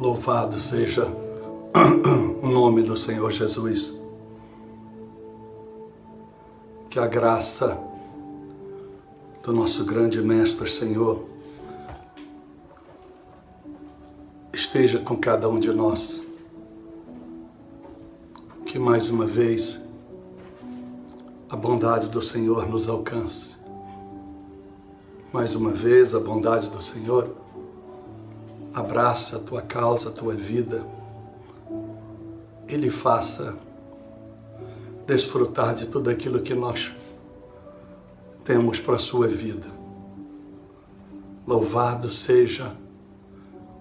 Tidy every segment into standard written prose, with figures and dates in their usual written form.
Louvado seja o nome do Senhor Jesus. Que a graça do nosso grande Mestre Senhor esteja com cada um de nós. Que mais uma vez a bondade do Senhor nos alcance. Mais uma vez a bondade do Senhor abraça a tua causa, a tua vida. Ele faça desfrutar de tudo aquilo que nós temos para a sua vida. Louvado seja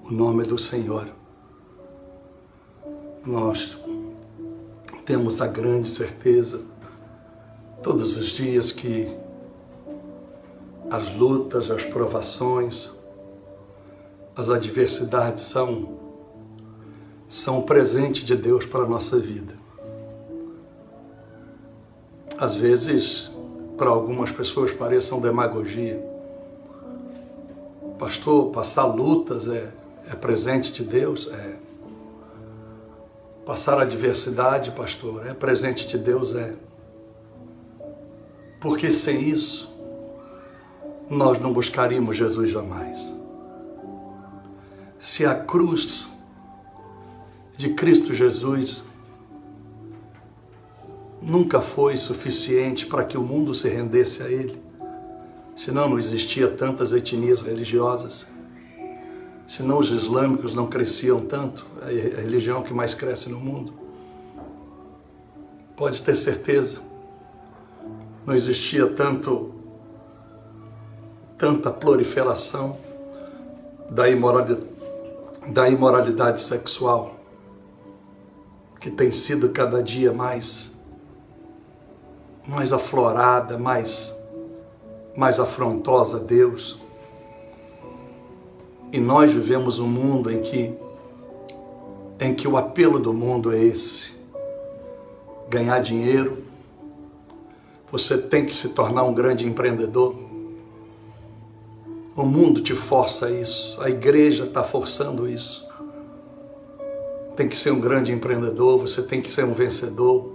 o nome do Senhor. Nós temos a grande certeza todos os dias que as lutas, as provações, as adversidades são um presente de Deus para a nossa vida. Às vezes, para algumas pessoas pareçam demagogia. Pastor, passar lutas é presente de Deus? É. Passar adversidade, pastor, é presente de Deus? É. Porque sem isso, nós não buscaríamos Jesus jamais. Se a cruz de Cristo Jesus nunca foi suficiente para que o mundo se rendesse a Ele, senão não existia tantas etnias religiosas, senão os islâmicos não cresciam tanto, a religião que mais cresce no mundo, pode ter certeza, não existia tanta proliferação da imoralidade sexual, que tem sido cada dia mais aflorada, mais afrontosa a Deus. E nós vivemos um mundo em que o apelo do mundo é esse: ganhar dinheiro. Você tem que se tornar um grande empreendedor. O mundo te força a isso, a igreja está forçando isso. Tem que ser um grande empreendedor, você tem que ser um vencedor.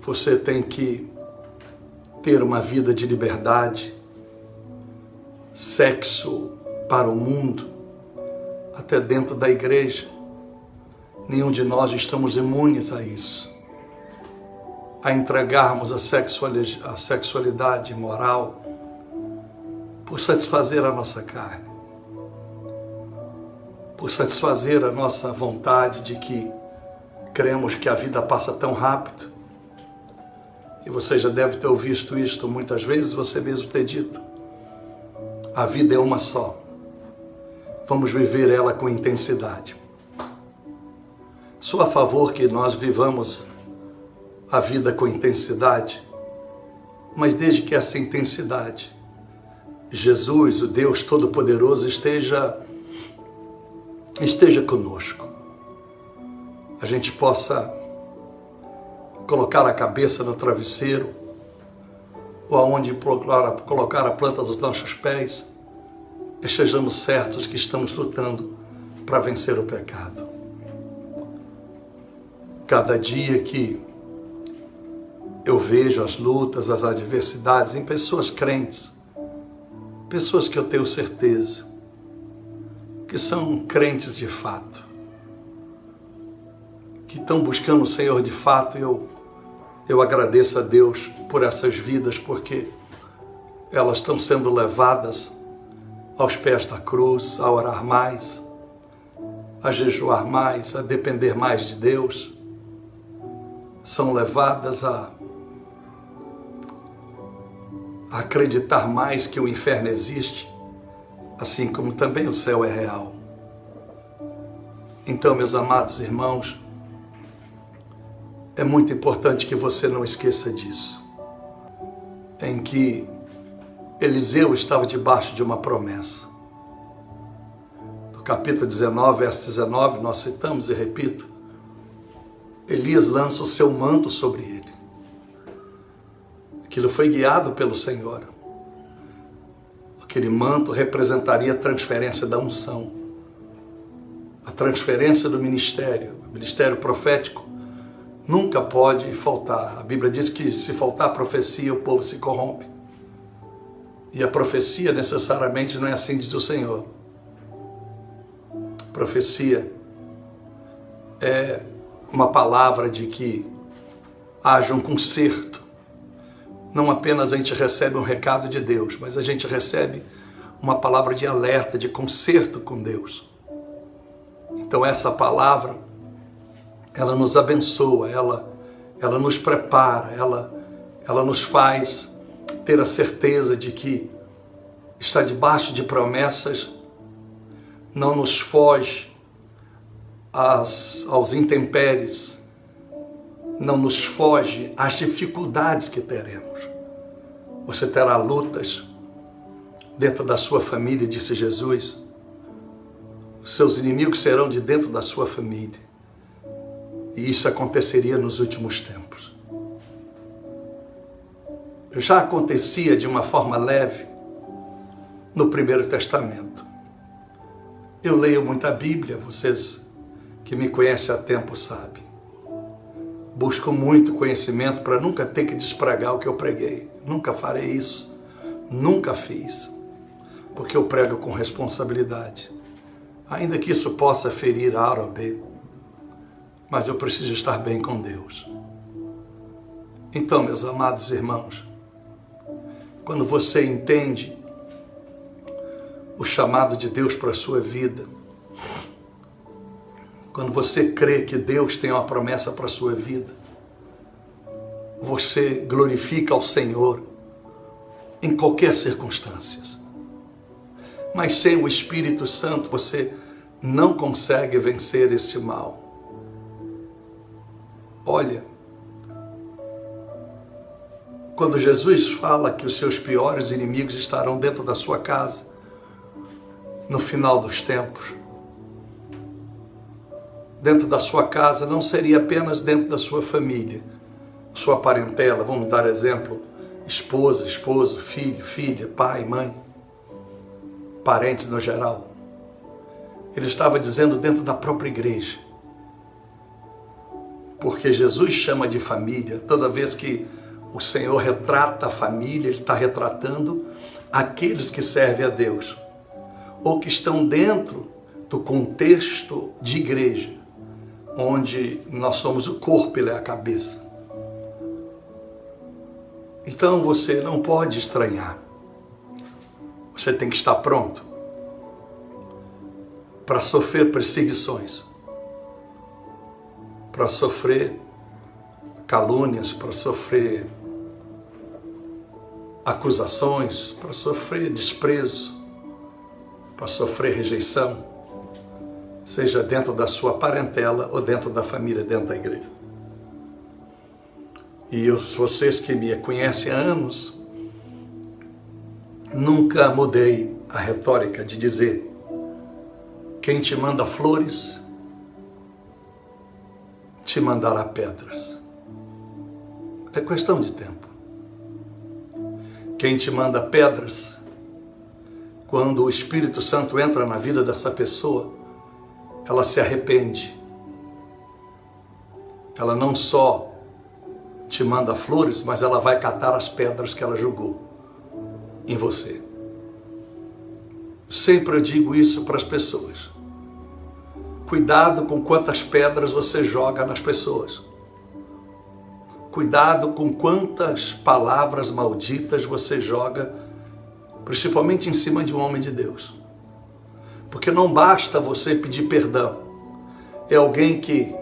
Você tem que ter uma vida de liberdade, sexo para o mundo, até dentro da igreja. Nenhum de nós estamos imunes a isso, a entregarmos a sexualidade moral por satisfazer a nossa carne, por satisfazer a nossa vontade de que cremos que a vida passa tão rápido. E você já deve ter ouvido isto muitas vezes, você mesmo ter dito: a vida é uma só, vamos viver ela com intensidade. Sou a favor que nós vivamos a vida com intensidade, mas desde que essa intensidade, Jesus, o Deus Todo-Poderoso, esteja conosco. A gente possa colocar a cabeça no travesseiro, ou aonde colocar a planta dos nossos pés, estejamos certos que estamos lutando para vencer o pecado. Cada dia que eu vejo as lutas, as adversidades em pessoas crentes, pessoas que eu tenho certeza que são crentes de fato, que estão buscando o Senhor de fato, eu agradeço a Deus por essas vidas, porque elas estão sendo levadas aos pés da cruz, a orar mais, a jejuar mais, a depender mais de Deus. São levadas a acreditar mais que o inferno existe, assim como também o céu é real. Então, meus amados irmãos, é muito importante que você não esqueça disso, em que Eliseu estava debaixo de uma promessa. No capítulo 19, verso 19, nós citamos e repito: Elias lança o seu manto sobre ele. Aquilo foi guiado pelo Senhor. Aquele manto representaria a transferência da unção. a transferência do ministério, o ministério profético, nunca pode faltar. A Bíblia diz que se faltar profecia, o povo se corrompe. E a profecia necessariamente não é assim, diz o Senhor. Profecia é uma palavra de que haja um conserto. Não apenas a gente recebe um recado de Deus, mas a gente recebe uma palavra de alerta, de conserto com Deus. Então essa palavra, ela nos abençoa, ela nos prepara, ela nos faz ter a certeza de que está debaixo de promessas, não nos foge aos intempéries, não nos foge às dificuldades que teremos. Você terá lutas dentro da sua família, disse Jesus. Os seus inimigos serão de dentro da sua família. E isso aconteceria nos últimos tempos. Já acontecia de uma forma leve no Primeiro Testamento. Eu leio muita Bíblia, vocês que me conhecem há tempo sabem. Busco muito conhecimento para nunca ter que despregar o que eu preguei. Nunca farei isso. Nunca fiz. Porque eu prego com responsabilidade. Ainda que isso possa ferir A ou B. Mas eu preciso estar bem com Deus. Então, meus amados irmãos, quando você entende o chamado de Deus para a sua vida, quando você crê que Deus tem uma promessa para a sua vida, você glorifica ao Senhor em qualquer circunstância. Mas sem o Espírito Santo você não consegue vencer esse mal. Olha, quando Jesus fala que os seus piores inimigos estarão dentro da sua casa, no final dos tempos, dentro da sua casa não seria apenas dentro da sua família, sua parentela, vamos dar exemplo, esposa, esposo, filho, filha, pai, mãe, parentes no geral. Ele estava dizendo dentro da própria igreja. Porque Jesus chama de família, toda vez que o Senhor retrata a família, Ele está retratando aqueles que servem a Deus, ou que estão dentro do contexto de igreja, onde nós somos o corpo, Ele é a cabeça. Então você não pode estranhar. Você tem que estar pronto para sofrer perseguições, para sofrer calúnias, para sofrer acusações, para sofrer desprezo, para sofrer rejeição, seja dentro da sua parentela ou dentro da família, dentro da igreja. E vocês que me conhecem há anos, nunca mudei a retórica de dizer: quem te manda flores, te mandará pedras. É questão de tempo. Quem te manda pedras, quando o Espírito Santo entra na vida dessa pessoa, ela se arrepende. Ela não só te manda flores, mas ela vai catar as pedras que ela jogou em você. Sempre eu digo isso para as pessoas. Cuidado com quantas pedras você joga nas pessoas. Cuidado com quantas palavras malditas você joga, principalmente em cima de um homem de Deus. Porque não basta você pedir perdão. É alguém que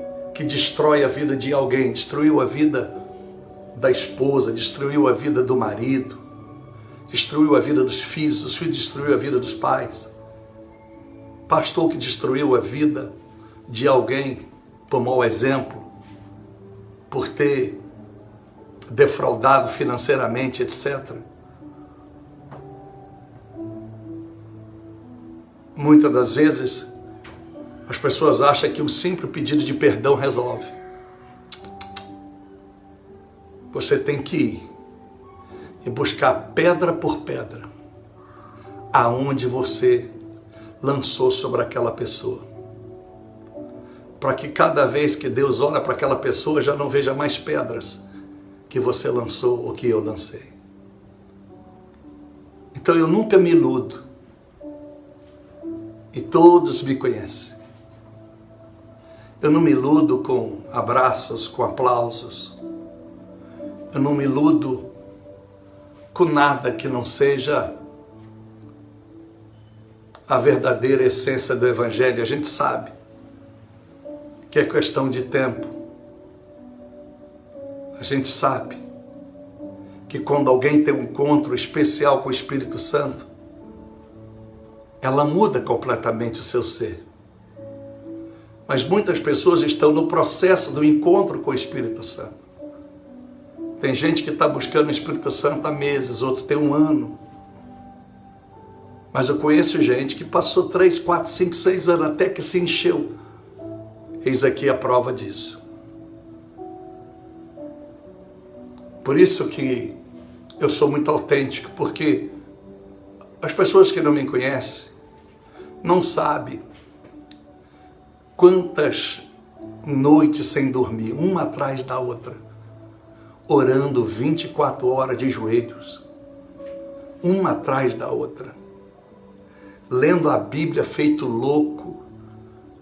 destrói a vida de alguém, destruiu a vida da esposa, destruiu a vida do marido, destruiu a vida dos filhos, os filhos destruiu a vida dos pais. Pastor que destruiu a vida de alguém por mau exemplo, por ter defraudado financeiramente, etc. Muitas das vezes, as pessoas acham que um simples pedido de perdão resolve. Você tem que ir e buscar pedra por pedra aonde você lançou sobre aquela pessoa. para que cada vez que Deus olha para aquela pessoa já não veja mais pedras que você lançou ou que eu lancei. Então eu nunca me iludo. E todos me conhecem. Eu não me iludo com abraços, com aplausos. Eu não me iludo com nada que não seja a verdadeira essência do Evangelho. A gente sabe que é questão de tempo. A gente sabe que quando alguém tem um encontro especial com o Espírito Santo, ela muda completamente o seu ser. Mas muitas pessoas estão no processo do encontro com o Espírito Santo. Tem gente que está buscando o Espírito Santo há meses, outro tem 1 ano. Mas eu conheço gente que passou 3, 4, 5, 6 anos até que se encheu. Eis aqui a prova disso. Por isso que eu sou muito autêntico, porque as pessoas que não me conhecem não sabem quantas noites sem dormir, uma atrás da outra, orando 24 horas de joelhos, uma atrás da outra, lendo a Bíblia feito louco,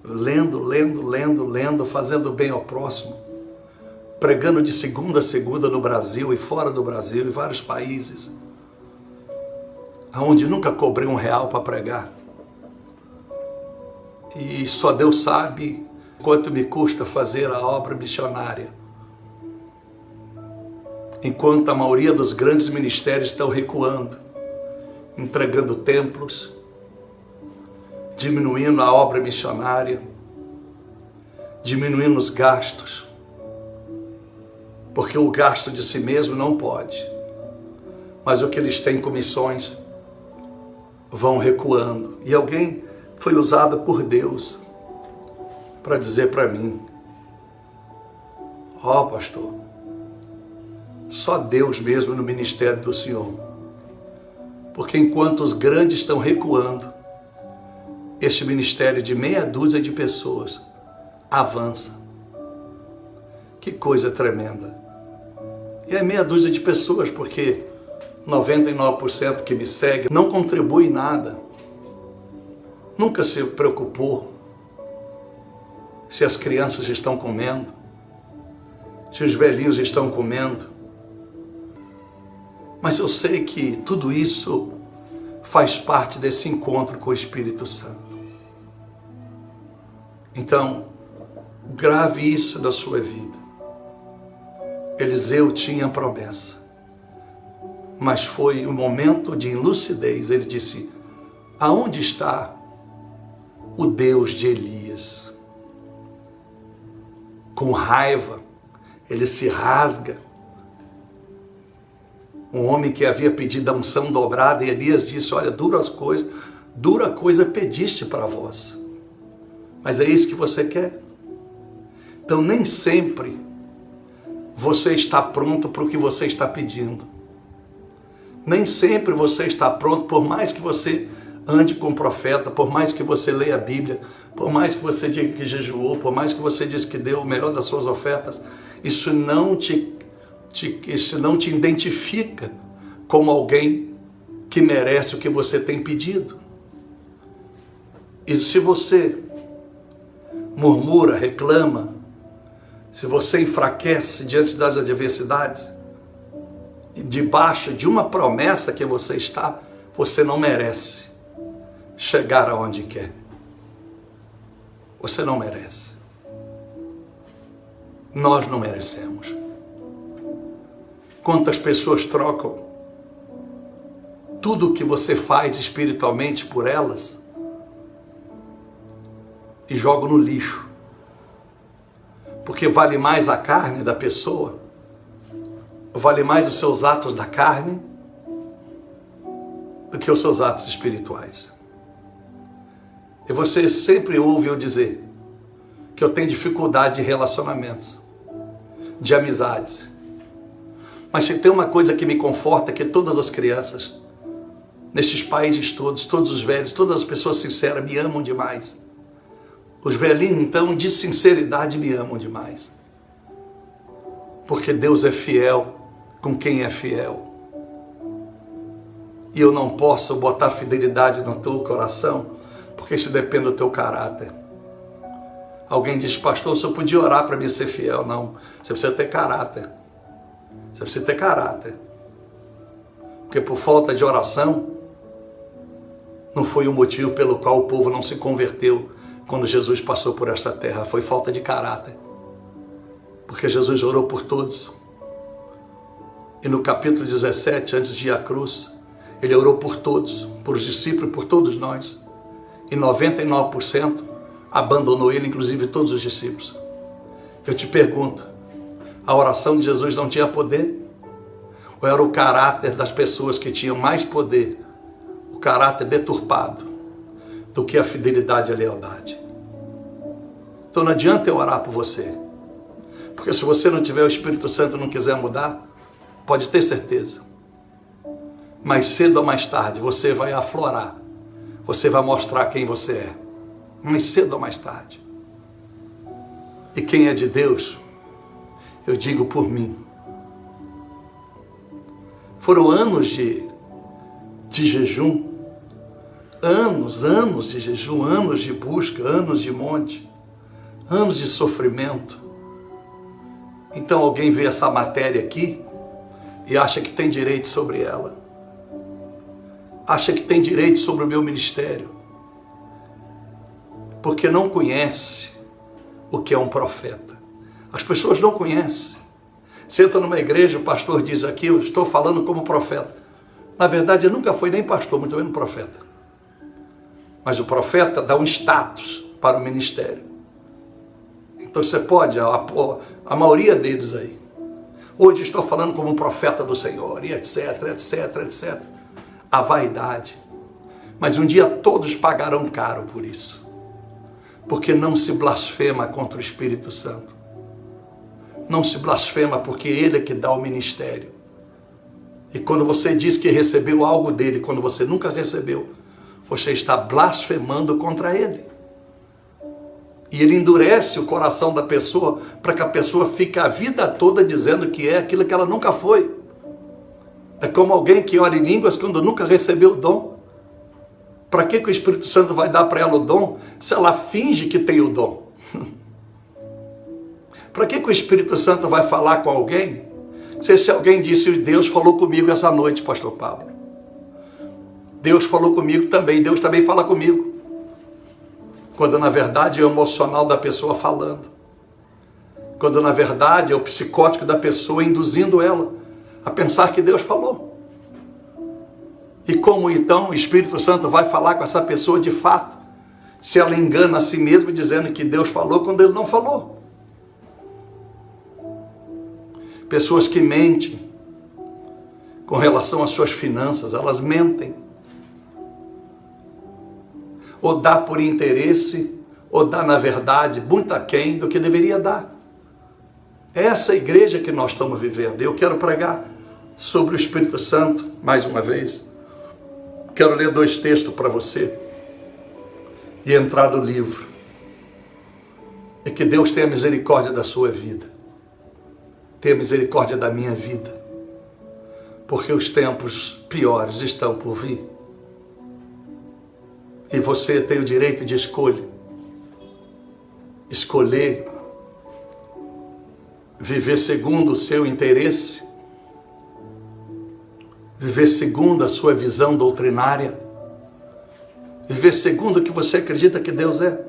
lendo, fazendo bem ao próximo, pregando de segunda a segunda no Brasil e fora do Brasil, em vários países, onde nunca cobrei R$1 para pregar. E só Deus sabe quanto me custa fazer a obra missionária. Enquanto a maioria dos grandes ministérios estão recuando, entregando templos, diminuindo a obra missionária, diminuindo os gastos, porque o gasto de si mesmo não pode, mas o que eles têm com missões vão recuando. E alguém foi usado por Deus para dizer para mim: ó, pastor, só Deus mesmo no ministério do Senhor, porque enquanto os grandes estão recuando, este ministério de meia dúzia de pessoas avança. Que coisa tremenda. E é meia dúzia de pessoas, porque 99% que me segue não contribui em nada. Nunca se preocupou se as crianças estão comendo, se os velhinhos estão comendo. Mas eu sei que tudo isso faz parte desse encontro com o Espírito Santo. Então, grave isso na sua vida. Eliseu tinha promessa, mas foi um momento de lucidez. Ele disse: aonde está o Deus de Elias? Com raiva, ele se rasga. Um homem que havia pedido a unção dobrada, e Elias disse: olha, dura coisa pediste para vós, mas é isso que você quer? Então nem sempre você está pronto para o que você está pedindo. Nem sempre você está pronto, por mais que você ande com o profeta, por mais que você leia a Bíblia, por mais que você diga que jejuou, por mais que você diz que deu o melhor das suas ofertas, isso não te identifica como alguém que merece o que você tem pedido. E se você murmura, reclama, se você enfraquece diante das adversidades, debaixo de uma promessa que você está, você não merece chegar aonde quer. Você não merece. Nós não merecemos. Quantas pessoas trocam tudo o que você faz espiritualmente por elas e jogam no lixo, porque vale mais a carne da pessoa, vale mais os seus atos da carne do que os seus atos espirituais. E você sempre ouve eu dizer que eu tenho dificuldade de relacionamentos, de amizades. Mas se tem uma coisa que me conforta, é que todas as crianças, nestes países todos, todos os velhos, todas as pessoas sinceras me amam demais. Os velhinhos, então, de sinceridade me amam demais. Porque Deus é fiel com quem é fiel. E eu não posso botar fidelidade no teu coração, porque isso depende do teu caráter. Alguém diz, pastor, você podia orar para mim ser fiel? Não, você precisa ter caráter. Você precisa ter caráter. Porque por falta de oração, não foi o motivo pelo qual o povo não se converteu quando Jesus passou por esta terra. Foi falta de caráter. Porque Jesus orou por todos. E no capítulo 17, antes de ir à cruz, ele orou por todos, por os discípulos, por todos nós. E 99% abandonou ele, inclusive todos os discípulos. Eu te pergunto, a oração de Jesus não tinha poder? Ou era o caráter das pessoas que tinham mais poder, o caráter deturpado, do que a fidelidade e a lealdade? Então não adianta eu orar por você. Porque se você não tiver o Espírito Santo e não quiser mudar, pode ter certeza. Mais cedo ou mais tarde você vai aflorar. Você vai mostrar quem você é. Mais cedo ou mais tarde. E quem é de Deus, eu digo por mim. Foram anos de jejum. Anos de jejum, anos de busca, anos de monte, anos de sofrimento. Então alguém vê essa matéria aqui e acha que tem direito sobre ela. Acha que tem direito sobre o meu ministério. Porque não conhece o que é um profeta. As pessoas não conhecem. Você entra numa igreja, o pastor diz aqui, eu estou falando como profeta. Na verdade, ele nunca foi nem pastor, muito menos profeta. Mas o profeta dá um status para o ministério. Então você pode, a maioria deles aí, hoje estou falando como um profeta do Senhor, e etc, etc, etc. A vaidade. Mas um dia todos pagarão caro por isso. Porque não se blasfema contra o Espírito Santo. Não se blasfema porque ele é que dá o ministério. E quando você diz que recebeu algo dele, quando você nunca recebeu, você está blasfemando contra ele. E ele endurece o coração da pessoa para que a pessoa fique a vida toda dizendo que é aquilo que ela nunca foi. É como alguém que ora em línguas quando nunca recebeu o dom. Para que o Espírito Santo vai dar para ela o dom se ela finge que tem o dom? Para que o Espírito Santo vai falar com alguém se alguém disse, Deus falou comigo essa noite, pastor Pablo. Deus falou comigo também, Deus também fala comigo. Quando na verdade é o emocional da pessoa falando. Quando na verdade é o psicótico da pessoa induzindo ela a pensar que Deus falou. E como então o Espírito Santo vai falar com essa pessoa de fato, se ela engana a si mesma dizendo que Deus falou quando ele não falou? Pessoas que mentem com relação às suas finanças, elas mentem. Ou dá por interesse, ou dá na verdade muito aquém do que deveria dar. É essa igreja que nós estamos vivendo. Eu quero pregar sobre o Espírito Santo, mais uma vez. Quero ler 2 textos para você e entrar no livro. E que Deus tenha misericórdia da sua vida. Tenha misericórdia da minha vida. Porque os tempos piores estão por vir. E você tem o direito de escolha. Escolher viver segundo o seu interesse, viver segundo a sua visão doutrinária, viver segundo o que você acredita que Deus é.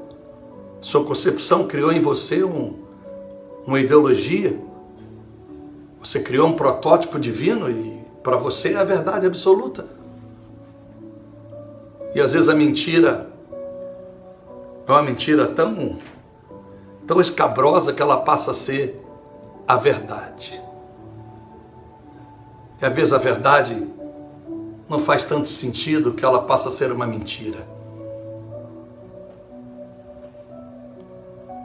Sua concepção criou em você uma ideologia, você criou um protótipo divino e para você é a verdade absoluta. E às vezes a mentira é uma mentira tão escabrosa que ela passa a ser a verdade. E às vezes a verdade não faz tanto sentido que ela passa a ser uma mentira.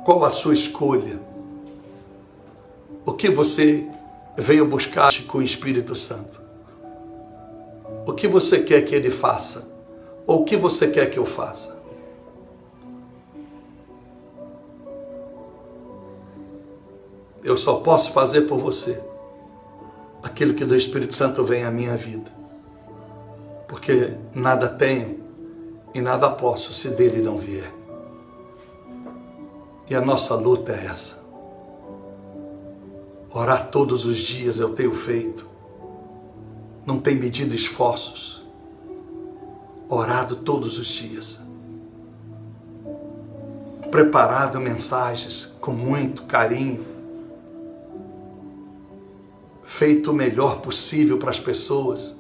Qual a sua escolha? O que você veio buscar com o Espírito Santo? O que você quer que ele faça? Ou o que você quer que eu faça? eu só posso fazer por você aquilo que do Espírito Santo vem à minha vida. Porque nada tenho e nada posso se dele não vier. E a nossa luta é essa. Orar todos os dias eu tenho feito. Não tenho medido esforços. Orado todos os dias. Preparado mensagens com muito carinho. Feito o melhor possível para as pessoas.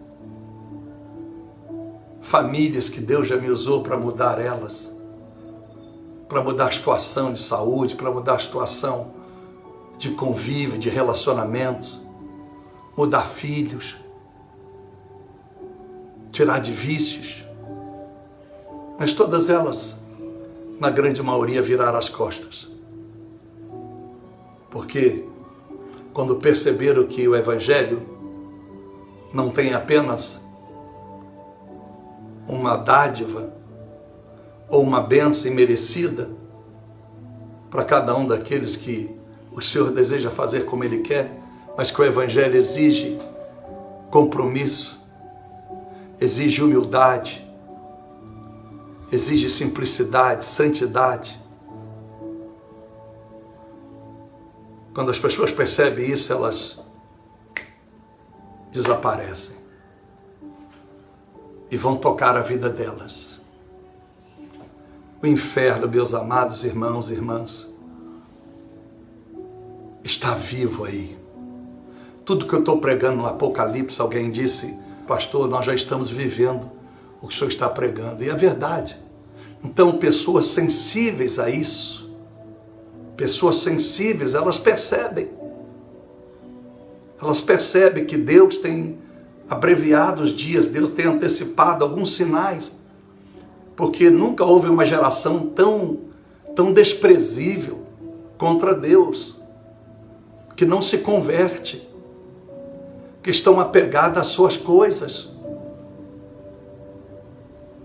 Famílias que Deus já me usou para mudar elas. Para mudar a situação de saúde, para mudar a situação de convívio, de relacionamentos. Mudar filhos. Tirar de vícios. Mas todas elas, na grande maioria, viraram as costas. Porque quando perceberam que o Evangelho não tem apenas uma dádiva ou uma bênção imerecida para cada um daqueles que o Senhor deseja fazer como Ele quer, mas que o Evangelho exige compromisso, exige humildade, exige simplicidade, santidade. Quando as pessoas percebem isso, elas desaparecem e vão tocar a vida delas. O inferno, meus amados irmãos e irmãs, está vivo aí. Tudo que eu estou pregando no Apocalipse, alguém disse, pastor, nós já estamos vivendo o que o senhor está pregando. E é verdade. Então, pessoas sensíveis a isso, pessoas sensíveis, elas percebem. Elas percebem que Deus tem abreviado os dias, Deus tem antecipado alguns sinais, porque nunca houve uma geração tão desprezível contra Deus, que não se converte, que estão apegadas às suas coisas.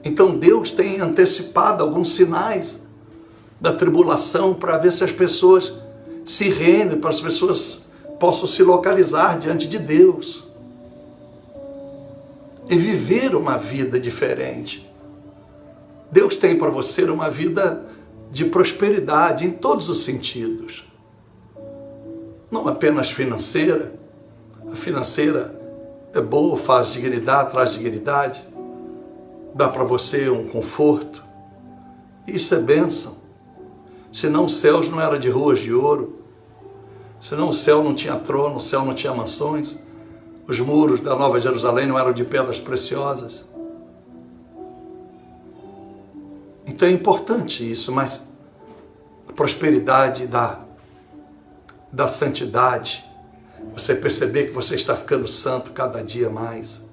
Então Deus tem antecipado alguns sinais da tribulação para ver se as pessoas se rendem, para as pessoas possam se localizar diante de Deus e viver uma vida diferente. Deus tem para você uma vida de prosperidade em todos os sentidos. Não apenas financeira. A financeira é boa, faz dignidade, traz dignidade. Dá para você um conforto. Isso é bênção. Senão os céus não eram de ruas de ouro. Senão o céu não tinha trono, o céu não tinha mansões. Os muros da Nova Jerusalém não eram de pedras preciosas. Então é importante isso, mas a prosperidade da santidade, você perceber que você está ficando santo cada dia mais.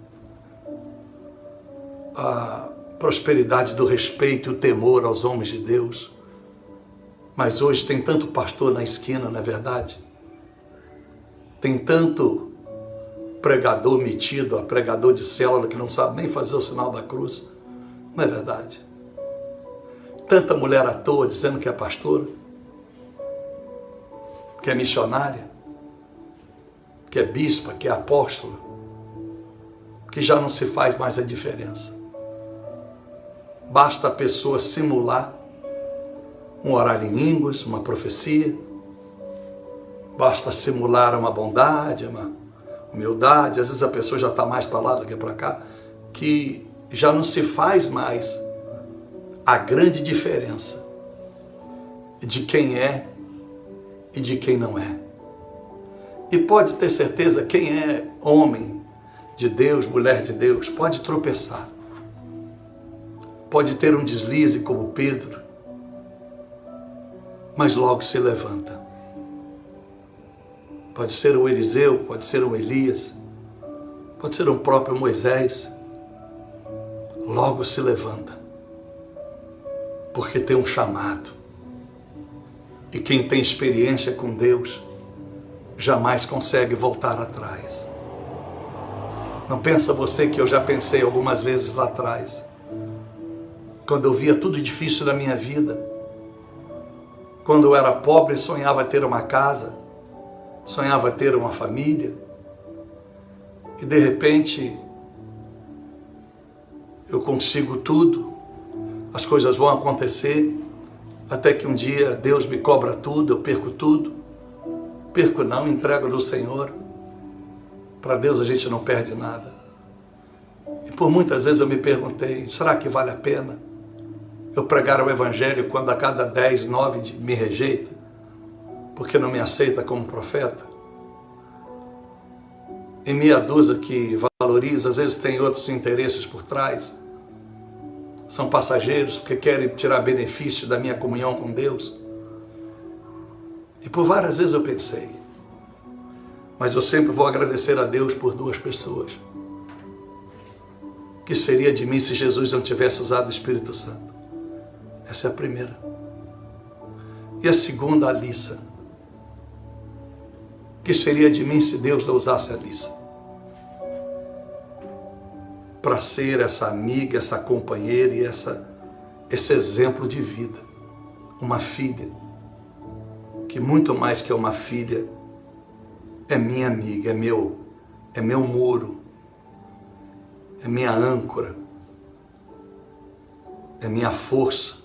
A prosperidade do respeito e o temor aos homens de Deus. Mas hoje tem tanto pastor na esquina, não é verdade? Tem tanto pregador metido, pregador de célula que não sabe nem fazer o sinal da cruz. Não é verdade? Tanta mulher à toa dizendo que é pastora, que é missionária, que é bispa, que é apóstola, que já não se faz mais a diferença. Basta a pessoa simular um orar em línguas, uma profecia, basta simular uma bondade, uma humildade. Às vezes a pessoa já está mais para lá do que para cá, que já não se faz mais a grande diferença de quem é e de quem não é. E pode ter certeza, quem é homem de Deus, mulher de Deus, pode tropeçar. Pode ter um deslize como Pedro, mas logo se levanta. Pode ser um Eliseu, pode ser um Elias, pode ser um próprio Moisés. Logo se levanta. Porque tem um chamado. E quem tem experiência com Deus jamais consegue voltar atrás. Não pensa você que eu já pensei algumas vezes lá atrás, quando eu via tudo difícil na minha vida, quando eu era pobre e sonhava ter uma casa, sonhava ter uma família, e de repente eu consigo tudo, as coisas vão acontecer, até que um dia Deus me cobra tudo, eu perco tudo. Perco não, entrego no Senhor. Para Deus a gente não perde nada. E por muitas vezes eu me perguntei, será que vale a pena eu pregar o Evangelho quando a cada 10, 9 me rejeita, porque não me aceita como profeta? E meia dúzia que valoriza, às vezes tem outros interesses por trás, são passageiros, porque querem tirar benefício da minha comunhão com Deus. E por várias vezes eu pensei, mas eu sempre vou agradecer a Deus por 2 pessoas. Que seria de mim se Jesus não tivesse usado o Espírito Santo? Essa é a primeira. E a segunda, a Alissa. Que seria de mim se Deus não usasse a Alissa? Para ser essa amiga, essa companheira e esse exemplo de vida. Uma filha, que muito mais que uma filha, é minha amiga, é meu muro, é minha âncora, é minha força.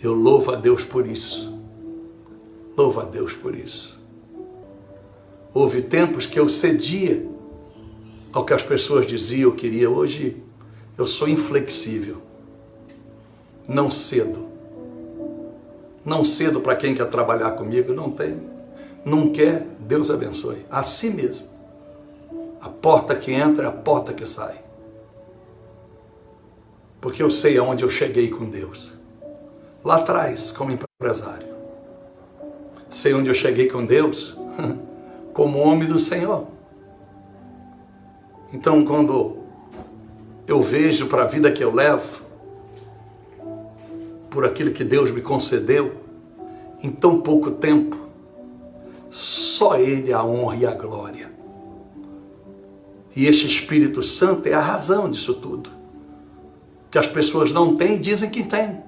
Eu louvo a Deus por isso. Louvo a Deus por isso. Houve tempos que eu cedia ao que as pessoas diziam, eu queria. Hoje eu sou inflexível. Não cedo. Não cedo para quem quer trabalhar comigo, não tem. Não quer, Deus abençoe. Assim mesmo. A porta que entra é a porta que sai. Porque eu sei aonde eu cheguei com Deus. Lá atrás, como empresário. Sei onde eu cheguei com Deus, como homem do Senhor. Então, quando eu vejo para a vida que eu levo, por aquilo que Deus me concedeu, em tão pouco tempo, só Ele a honra e a glória. E este Espírito Santo é a razão disso tudo. Que as pessoas não têm, dizem que têm.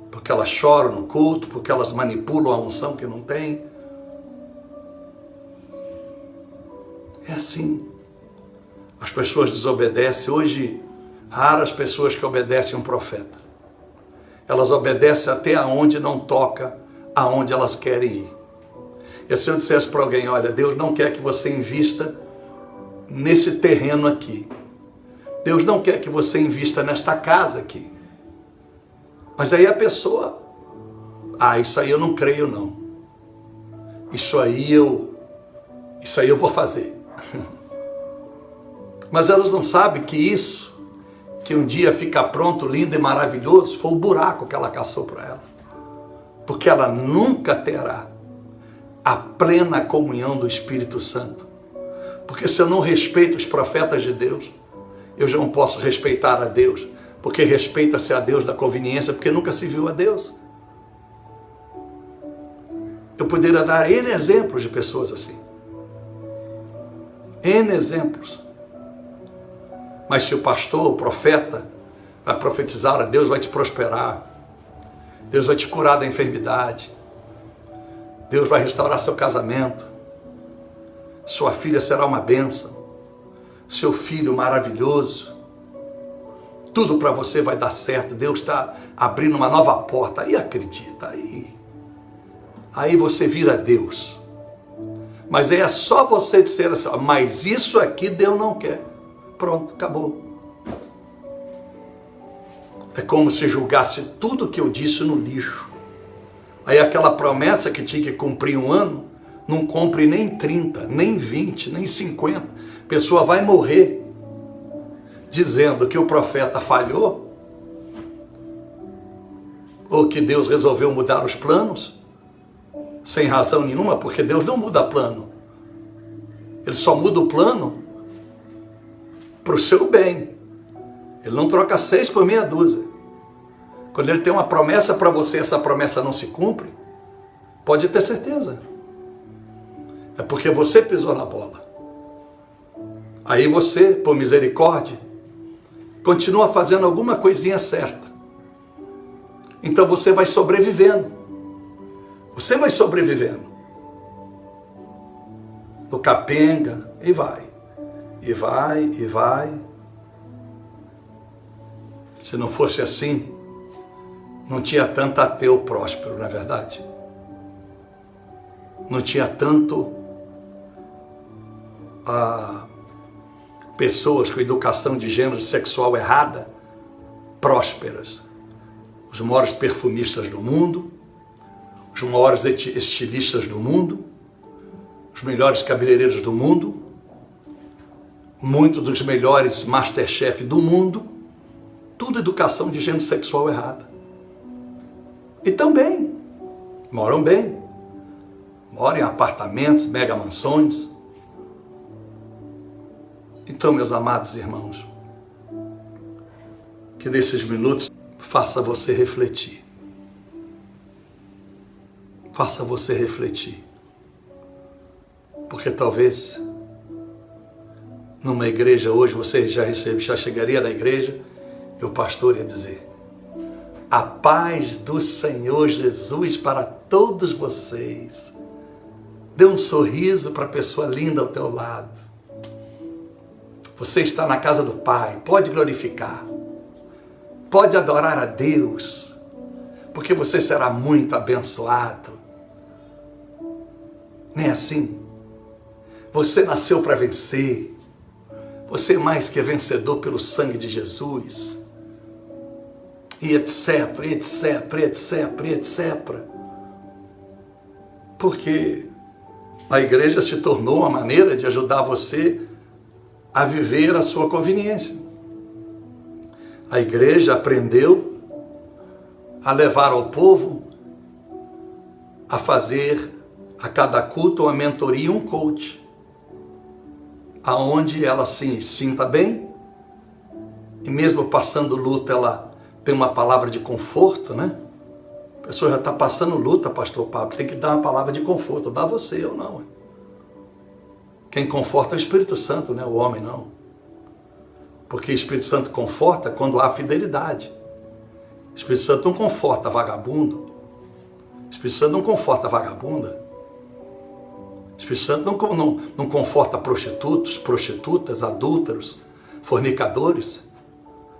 Porque elas choram no culto, porque elas manipulam a unção que não tem. É assim. As pessoas desobedecem. Hoje, raras pessoas que obedecem um profeta. Elas obedecem até aonde não toca, aonde elas querem ir. E se eu dissesse para alguém, olha, Deus não quer que você invista nesse terreno aqui. Deus não quer que você invista nesta casa aqui. Mas aí a pessoa, isso aí eu não creio não. Isso aí eu vou fazer. Mas elas não sabem que isso, que um dia fica pronto, lindo e maravilhoso, foi o buraco que ela caçou para ela. Porque ela nunca terá a plena comunhão do Espírito Santo. Porque se eu não respeito os profetas de Deus, eu já não posso respeitar a Deus. Porque respeita-se a Deus da conveniência, porque nunca se viu a Deus. Eu poderia dar N exemplos de pessoas assim. N exemplos. Mas se o pastor, o profeta, vai profetizar, Deus vai te prosperar. Deus vai te curar da enfermidade. Deus vai restaurar seu casamento. Sua filha será uma bênção. Seu filho maravilhoso. Tudo para você vai dar certo. Deus está abrindo uma nova porta. Aí acredita. Aí você vira Deus. Mas aí é só você dizer assim, mas isso aqui Deus não quer. Pronto, acabou. É como se julgasse tudo que eu disse no lixo. Aí aquela promessa que tinha que cumprir 1 ano, não cumpre nem 30, nem 20, nem 50. A pessoa vai morrer dizendo que o profeta falhou, ou que Deus resolveu mudar os planos, sem razão nenhuma, porque Deus não muda plano. Ele só muda o plano para o seu bem. Ele não troca 6 por meia dúzia. Quando ele tem uma promessa para você, essa promessa não se cumpre, pode ter certeza. É porque você pisou na bola. Aí você, por misericórdia, continua fazendo alguma coisinha certa. Então você vai sobrevivendo. Você vai sobrevivendo. do capenga, e vai. E vai, e vai. Se não fosse assim, não tinha tanto ateu próspero, não é verdade? Não tinha tanto pessoas com educação de gênero sexual errada, prósperas. Os maiores perfumistas do mundo, os maiores estilistas do mundo, os melhores cabeleireiros do mundo, muitos dos melhores Masterchef do mundo, tudo educação de gênero sexual errada. E também moram bem, moram em apartamentos, mega mansões. Então, meus amados irmãos, que nesses minutos faça você refletir. Faça você refletir. Porque talvez numa igreja hoje você já chegaria na igreja e o pastor ia dizer: a paz do Senhor Jesus para todos vocês. Dê um sorriso para a pessoa linda ao teu lado. Você está na casa do Pai, pode glorificar, pode adorar a Deus, porque você será muito abençoado. Não é assim? Você nasceu para vencer, você é mais que vencedor pelo sangue de Jesus, e etc, etc, etc, etc. Porque a igreja se tornou uma maneira de ajudar você a viver a sua conveniência. A igreja aprendeu a levar ao povo a fazer a cada culto uma mentoria, um coach, aonde ela se sinta bem e mesmo passando luta ela tem uma palavra de conforto, né? A pessoa já está passando luta, pastor Pablo, tem que dar uma palavra de conforto, dá você ou não. Quem conforta é o Espírito Santo, não é o homem, não. Porque o Espírito Santo conforta quando há fidelidade. O Espírito Santo não conforta vagabundo. O Espírito Santo não conforta vagabunda. O Espírito Santo não conforta prostitutos, prostitutas, adúlteros, fornicadores.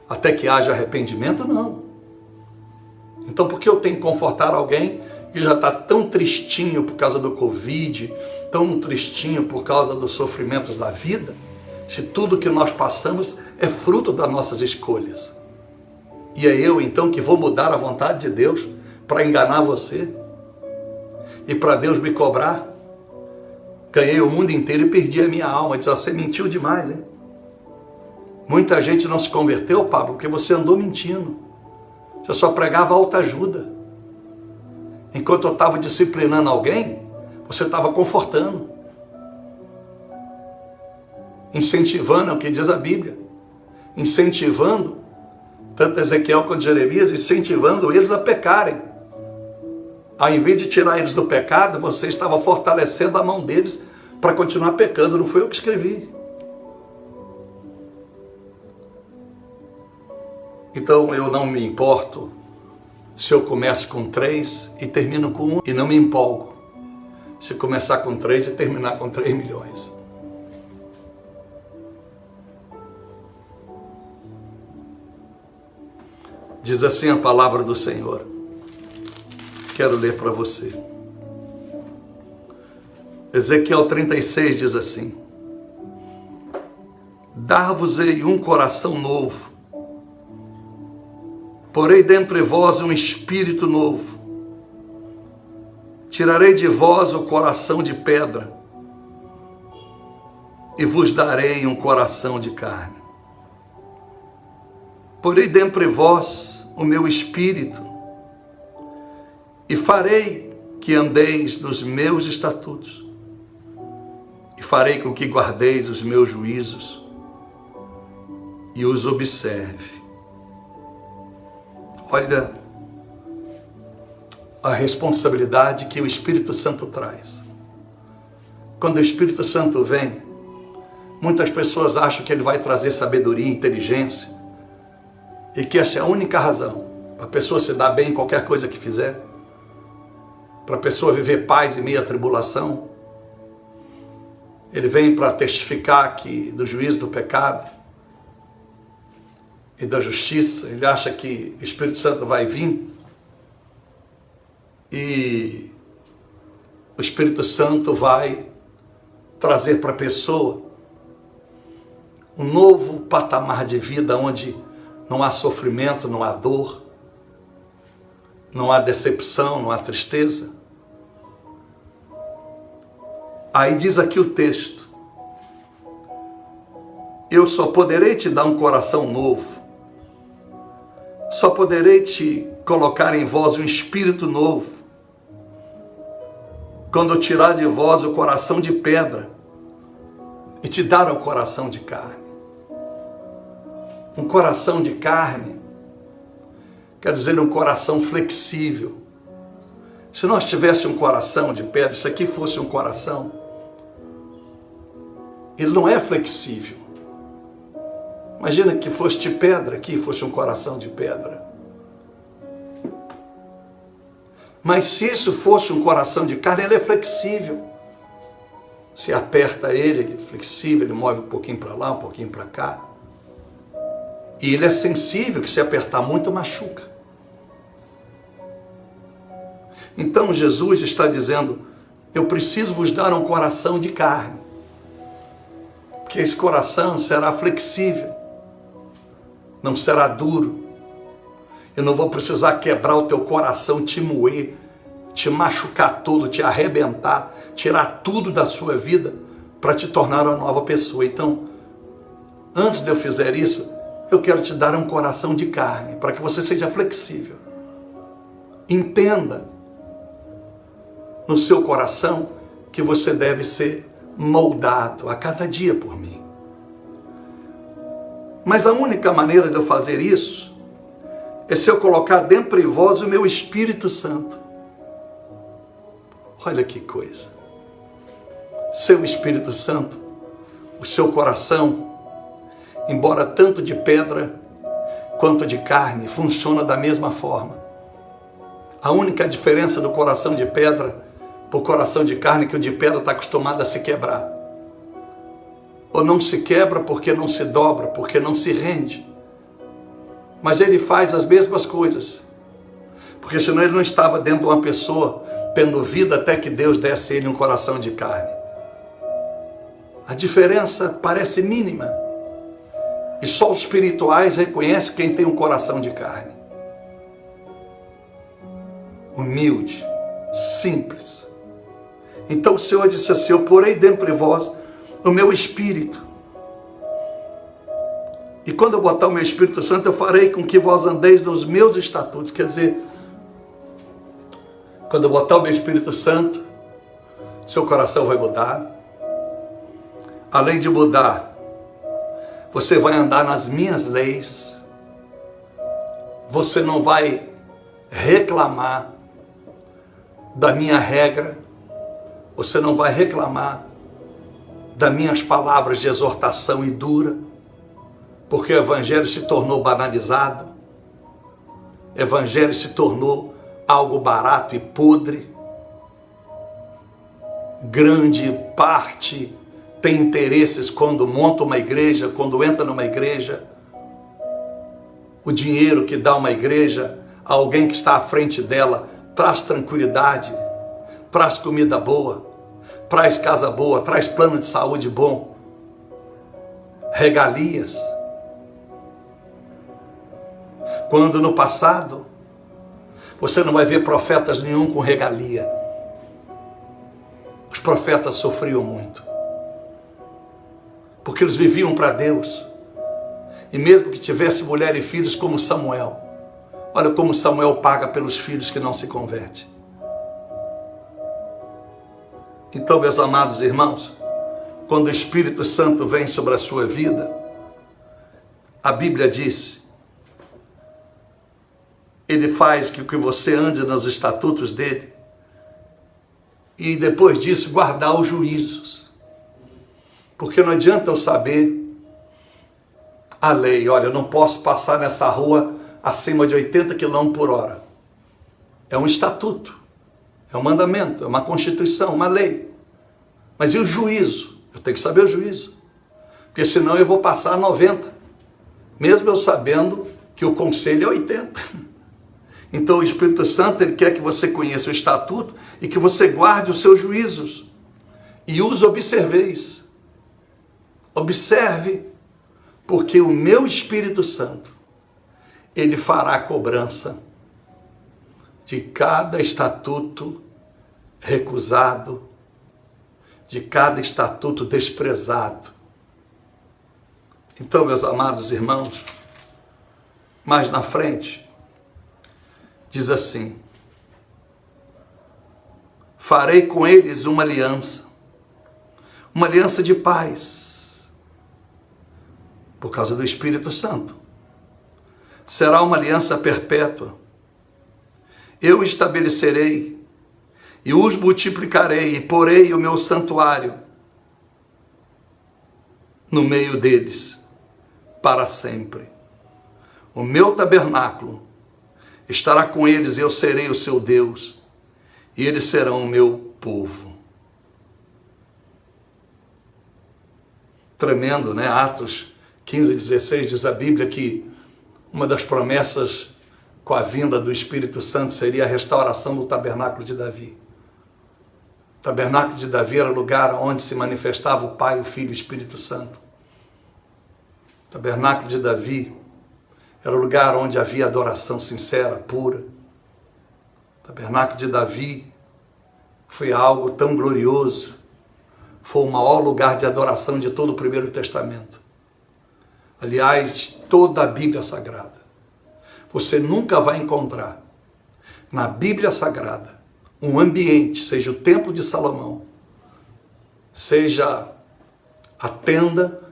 Até que haja arrependimento, não. Então por que eu tenho que confortar alguém que já está tão tristinho por causa do Covid, tão tristinho por causa dos sofrimentos da vida, se tudo que nós passamos é fruto das nossas escolhas? E é eu então que vou mudar a vontade de Deus para enganar você e para Deus me cobrar? Ganhei o mundo inteiro e perdi a minha alma. Diz: você mentiu demais, hein? Muita gente não se converteu, Pablo, porque você andou mentindo. Você só pregava autoajuda. Enquanto eu estava disciplinando alguém, você estava confortando, incentivando, é o que diz a Bíblia, incentivando, tanto Ezequiel quanto Jeremias, incentivando eles a pecarem. Ao invés de tirar eles do pecado, você estava fortalecendo a mão deles para continuar pecando. Não foi eu que escrevi. Então eu não me importo se eu começo com 3 e termino com 1, e não me empolgo se começar com 3 e terminar com 3 milhões. Diz assim a palavra do Senhor. Quero ler para você. Ezequiel 36 diz assim: dar-vos-ei um coração novo, porei dentre vós um espírito novo, tirarei de vós o coração de pedra, e vos darei um coração de carne. Porei dentre vós o meu espírito, e farei que andeis nos meus estatutos, e farei com que guardeis os meus juízos, e os observe. Olha a responsabilidade que o Espírito Santo traz. Quando o Espírito Santo vem, muitas pessoas acham que ele vai trazer sabedoria, inteligência, e que essa é a única razão para a pessoa se dar bem em qualquer coisa que fizer, para a pessoa viver paz em meio à tribulação. Ele vem para testificar do juízo do pecado e da justiça. Ele acha que o Espírito Santo vai vir e o Espírito Santo vai trazer para a pessoa um novo patamar de vida onde não há sofrimento, não há dor, não há decepção, não há tristeza. Aí diz aqui o texto: eu só poderei te dar um coração novo, só poderei te colocar em vós um espírito novo, quando eu tirar de vós o coração de pedra e te dar um coração de carne. Um coração de carne quer dizer um coração flexível. Se nós tivéssemos um coração de pedra, se aqui fosse um coração, ele não é flexível. Imagina que fosse de pedra, aqui fosse um coração de pedra. Mas se isso fosse um coração de carne, ele é flexível. Se aperta ele é flexível, ele move um pouquinho para lá, um pouquinho para cá. E ele é sensível, que se apertar muito, machuca. Então Jesus está dizendo: eu preciso vos dar um coração de carne, porque esse coração será flexível, não será duro. Eu não vou precisar quebrar o teu coração, te moer, te machucar todo, te arrebentar, tirar tudo da sua vida para te tornar uma nova pessoa. Então, antes de eu fizer isso, eu quero te dar um coração de carne, para que você seja flexível. Entenda no seu coração que você deve ser moldado a cada dia por mim. Mas a única maneira de eu fazer isso é se eu colocar dentro de vós o meu Espírito Santo. Olha que coisa. Seu Espírito Santo, o seu coração, embora tanto de pedra quanto de carne, funciona da mesma forma. A única diferença do coração de pedra para o coração de carne é que o de pedra está acostumado a se quebrar. Ou não se quebra porque não se dobra, porque não se rende. Mas ele faz as mesmas coisas. Porque senão ele não estava dentro de uma pessoa tendo vida até que Deus desse a ele um coração de carne. A diferença parece mínima. E só os espirituais reconhecem quem tem um coração de carne. Humilde, simples. Então o Senhor disse assim: eu porei dentro de vós o meu Espírito. E quando eu botar o meu Espírito Santo, eu farei com que vós andeis nos meus estatutos. Quer dizer, quando eu botar o meu Espírito Santo, seu coração vai mudar. Além de mudar, você vai andar nas minhas leis. Você não vai reclamar da minha regra. Você não vai reclamar das minhas palavras de exortação e dura. Porque o Evangelho se tornou banalizado. O Evangelho se tornou algo barato e podre. Grande parte tem interesses quando monta uma igreja, quando entra numa igreja. O dinheiro que dá uma igreja a alguém que está à frente dela traz tranquilidade, traz comida boa, traz casa boa, traz plano de saúde bom, regalias. Quando no passado, você não vai ver profetas nenhum com regalia. Os profetas sofriam muito, porque eles viviam para Deus. E mesmo que tivesse mulher e filhos como Samuel, olha como Samuel paga pelos filhos que não se convertem. Então, meus amados irmãos, quando o Espírito Santo vem sobre a sua vida, a Bíblia diz, ele faz que você ande nos estatutos dele, e depois disso guardar os juízos. Porque não adianta eu saber a lei, olha, eu não posso passar nessa rua acima de 80 km por hora. É um estatuto, é um mandamento, é uma constituição, uma lei. Mas e o juízo? Eu tenho que saber o juízo. Porque senão eu vou passar 90. Mesmo eu sabendo que o conselho é 80. Então o Espírito Santo, ele quer que você conheça o estatuto e que você guarde os seus juízos. E os observeis. Observe, porque o meu Espírito Santo, ele fará a cobrança de cada estatuto recusado, de cada estatuto desprezado. Então, meus amados irmãos, mais na frente, diz assim: farei com eles uma aliança de paz, por causa do Espírito Santo. Será uma aliança perpétua. Eu estabelecerei e os multiplicarei e porei o meu santuário no meio deles para sempre. O meu tabernáculo estará com eles e eu serei o seu Deus e eles serão o meu povo. Tremendo, né? Atos 15:16 diz a Bíblia que uma das promessas com a vinda do Espírito Santo seria a restauração do tabernáculo de Davi. O tabernáculo de Davi era o lugar onde se manifestava o Pai, o Filho e o Espírito Santo. O tabernáculo de Davi era o lugar onde havia adoração sincera, pura. O tabernáculo de Davi foi algo tão glorioso. Foi o maior lugar de adoração de todo o Primeiro Testamento. Aliás, toda a Bíblia Sagrada. Você nunca vai encontrar na Bíblia Sagrada um ambiente, seja o Templo de Salomão, seja a tenda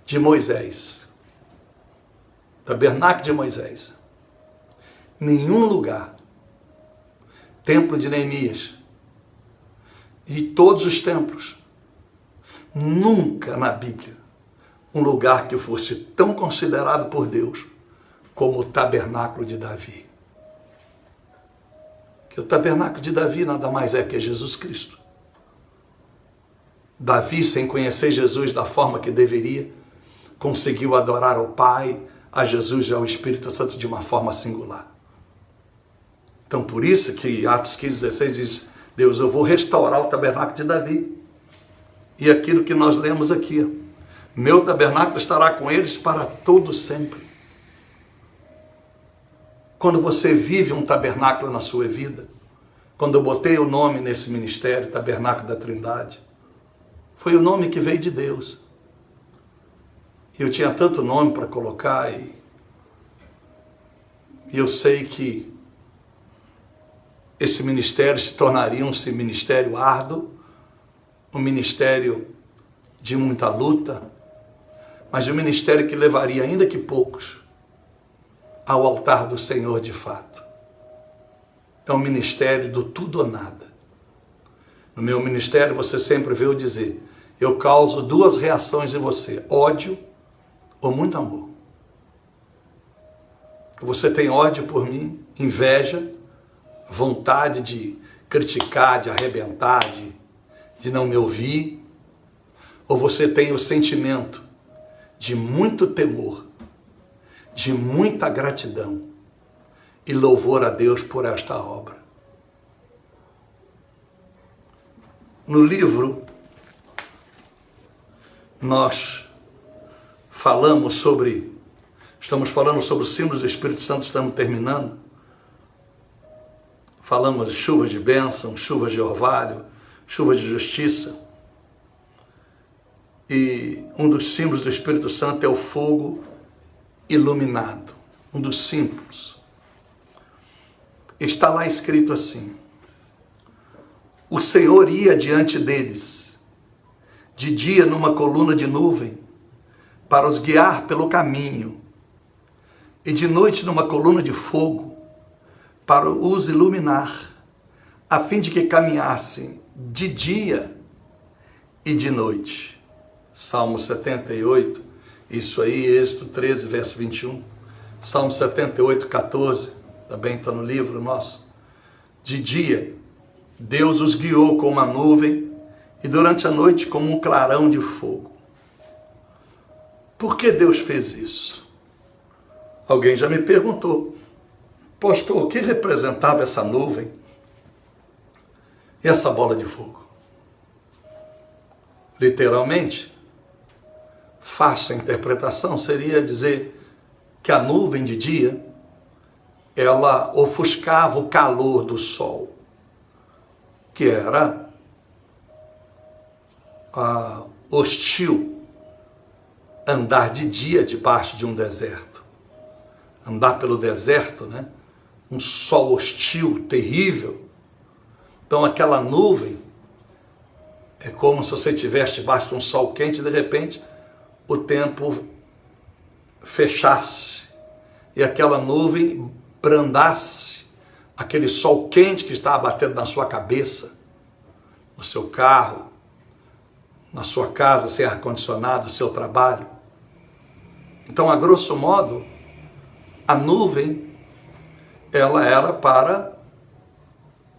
de Moisés, tabernáculo de Moisés, nenhum lugar, Templo de Neemias e todos os templos, nunca na Bíblia um lugar que fosse tão considerado por Deus como o tabernáculo de Davi. Que o tabernáculo de Davi nada mais é que Jesus Cristo. Davi, sem conhecer Jesus da forma que deveria, conseguiu adorar ao Pai, a Jesus e ao Espírito Santo de uma forma singular. Então, por isso que Atos 15:16 diz: Deus, eu vou restaurar o tabernáculo de Davi. E aquilo que nós lemos aqui: meu tabernáculo estará com eles para todo sempre. Quando você vive um tabernáculo na sua vida, quando eu botei o nome nesse ministério, Tabernáculo da Trindade, foi o nome que veio de Deus. E eu tinha tanto nome para colocar e eu sei que esse ministério se tornaria um ministério árduo, um ministério de muita luta, mas um ministério que levaria, ainda que poucos, ao altar do Senhor de fato. É um ministério do tudo ou nada. No meu ministério você sempre vê eu dizer: eu causo duas reações em você, ódio ou muito amor. Você tem ódio por mim, inveja, vontade de criticar, de arrebentar, de não me ouvir, ou você tem o sentimento de muito temor, de muita gratidão e louvor a Deus por esta obra. No livro, nós estamos falando sobre os símbolos do Espírito Santo, estamos terminando. Falamos de chuvas de bênção, chuvas de orvalho, chuvas de justiça. E um dos símbolos do Espírito Santo é o fogo iluminado, um dos símbolos. Está lá escrito assim: o Senhor ia diante deles, de dia numa coluna de nuvem, para os guiar pelo caminho, e de noite numa coluna de fogo, para os iluminar, a fim de que caminhassem de dia e de noite. Salmo 78, isso aí, Êxodo 13, verso 21. Salmo 78, 14, também está no livro nosso. De dia, Deus os guiou com uma nuvem e durante a noite como um clarão de fogo. Por que Deus fez isso? Alguém já me perguntou, pastor, o que representava essa nuvem e essa bola de fogo? Literalmente, fácil a interpretação seria dizer que a nuvem de dia, ela ofuscava o calor do sol, que era hostil andar de dia debaixo de um deserto. Andar pelo deserto, né? Um sol hostil, terrível. Então aquela nuvem é como se você estivesse debaixo de um sol quente e de repente o tempo fechasse e aquela nuvem brandasse aquele sol quente que estava batendo na sua cabeça, no seu carro, na sua casa, sem ar-condicionado, no seu trabalho. Então, a grosso modo, a nuvem, ela era para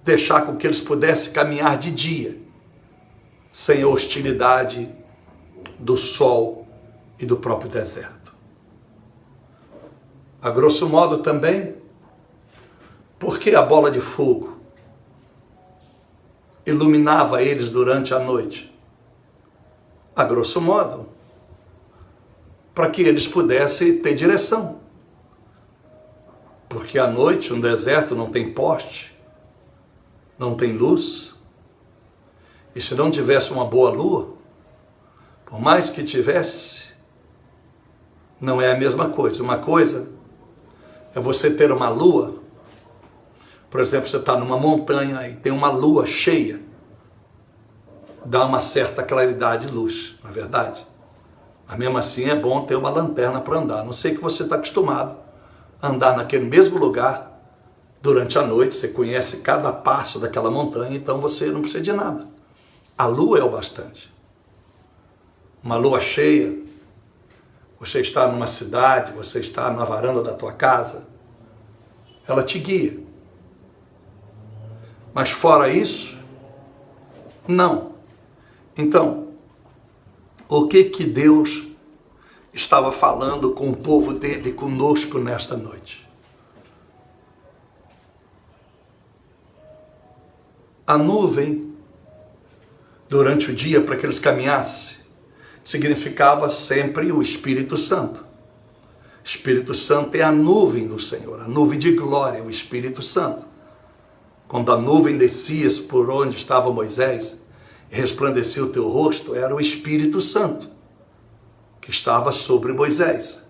deixar com que eles pudessem caminhar de dia, sem a hostilidade do sol e do próprio deserto. A grosso modo também, por que a bola de fogo iluminava eles durante a noite? A grosso modo, para que eles pudessem ter direção. Porque à noite, um deserto não tem poste, não tem luz. E se não tivesse uma boa lua, por mais que tivesse, não é a mesma coisa. Uma coisa é você ter uma lua, por exemplo, você está numa montanha e tem uma lua cheia, dá uma certa claridade e luz, não é verdade? Mas mesmo assim é bom ter uma lanterna para andar, a não sei que você está acostumado a andar naquele mesmo lugar durante a noite, você conhece cada passo daquela montanha, então você não precisa de nada. A lua é o bastante. Uma lua cheia, você está numa cidade, você está na varanda da tua casa, ela te guia. Mas fora isso, não. Então, o que Deus estava falando com o povo dele, conosco nesta noite? A nuvem, durante o dia, para que eles caminhassem, significava sempre o Espírito Santo. Espírito Santo é a nuvem do Senhor, a nuvem de glória, o Espírito Santo. Quando a nuvem descia por onde estava Moisés e resplandecia o teu rosto, era o Espírito Santo que estava sobre Moisés.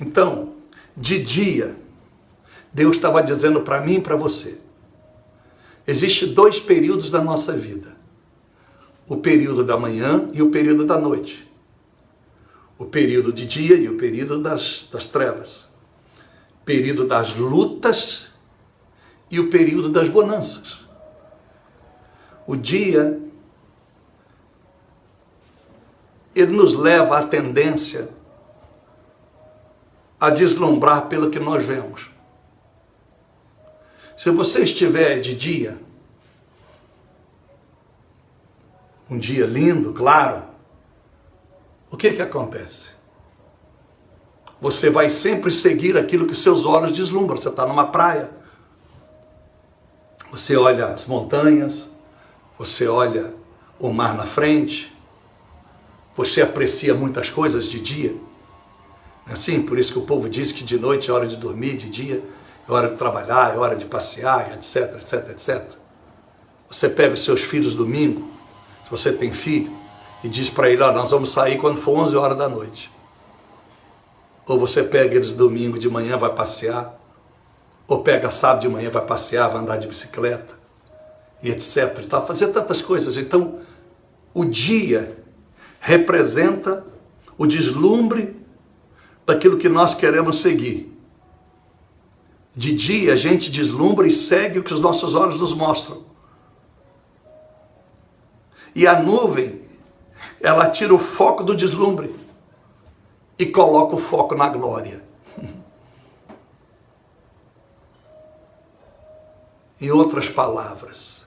Então, de dia, Deus estava dizendo para mim e para você, existem dois períodos da nossa vida. O período da manhã e o período da noite. O período de dia e o período das trevas. Período das lutas e o período das bonanças. O dia, ele nos leva à tendência a deslumbrar pelo que nós vemos. Se você estiver de dia, um dia lindo, claro, o que acontece? Você vai sempre seguir aquilo que seus olhos deslumbram. Você está numa praia, você olha as montanhas, você olha o mar na frente, você aprecia muitas coisas de dia. É assim, por isso que o povo diz que de noite é hora de dormir, de dia é hora de trabalhar, é hora de passear, etc, etc, etc. Você pega os seus filhos domingo, se você tem filho, e diz para ele, nós vamos sair quando for 11 horas da noite. Ou você pega eles domingo de manhã, vai passear, ou pega sábado de manhã, vai passear, vai andar de bicicleta, e etc. Tá, fazer tantas coisas. Então, o dia representa o deslumbre daquilo que nós queremos seguir. De dia, a gente deslumbra e segue o que os nossos olhos nos mostram. E a nuvem, ela tira o foco do deslumbre e coloca o foco na glória. Em outras palavras,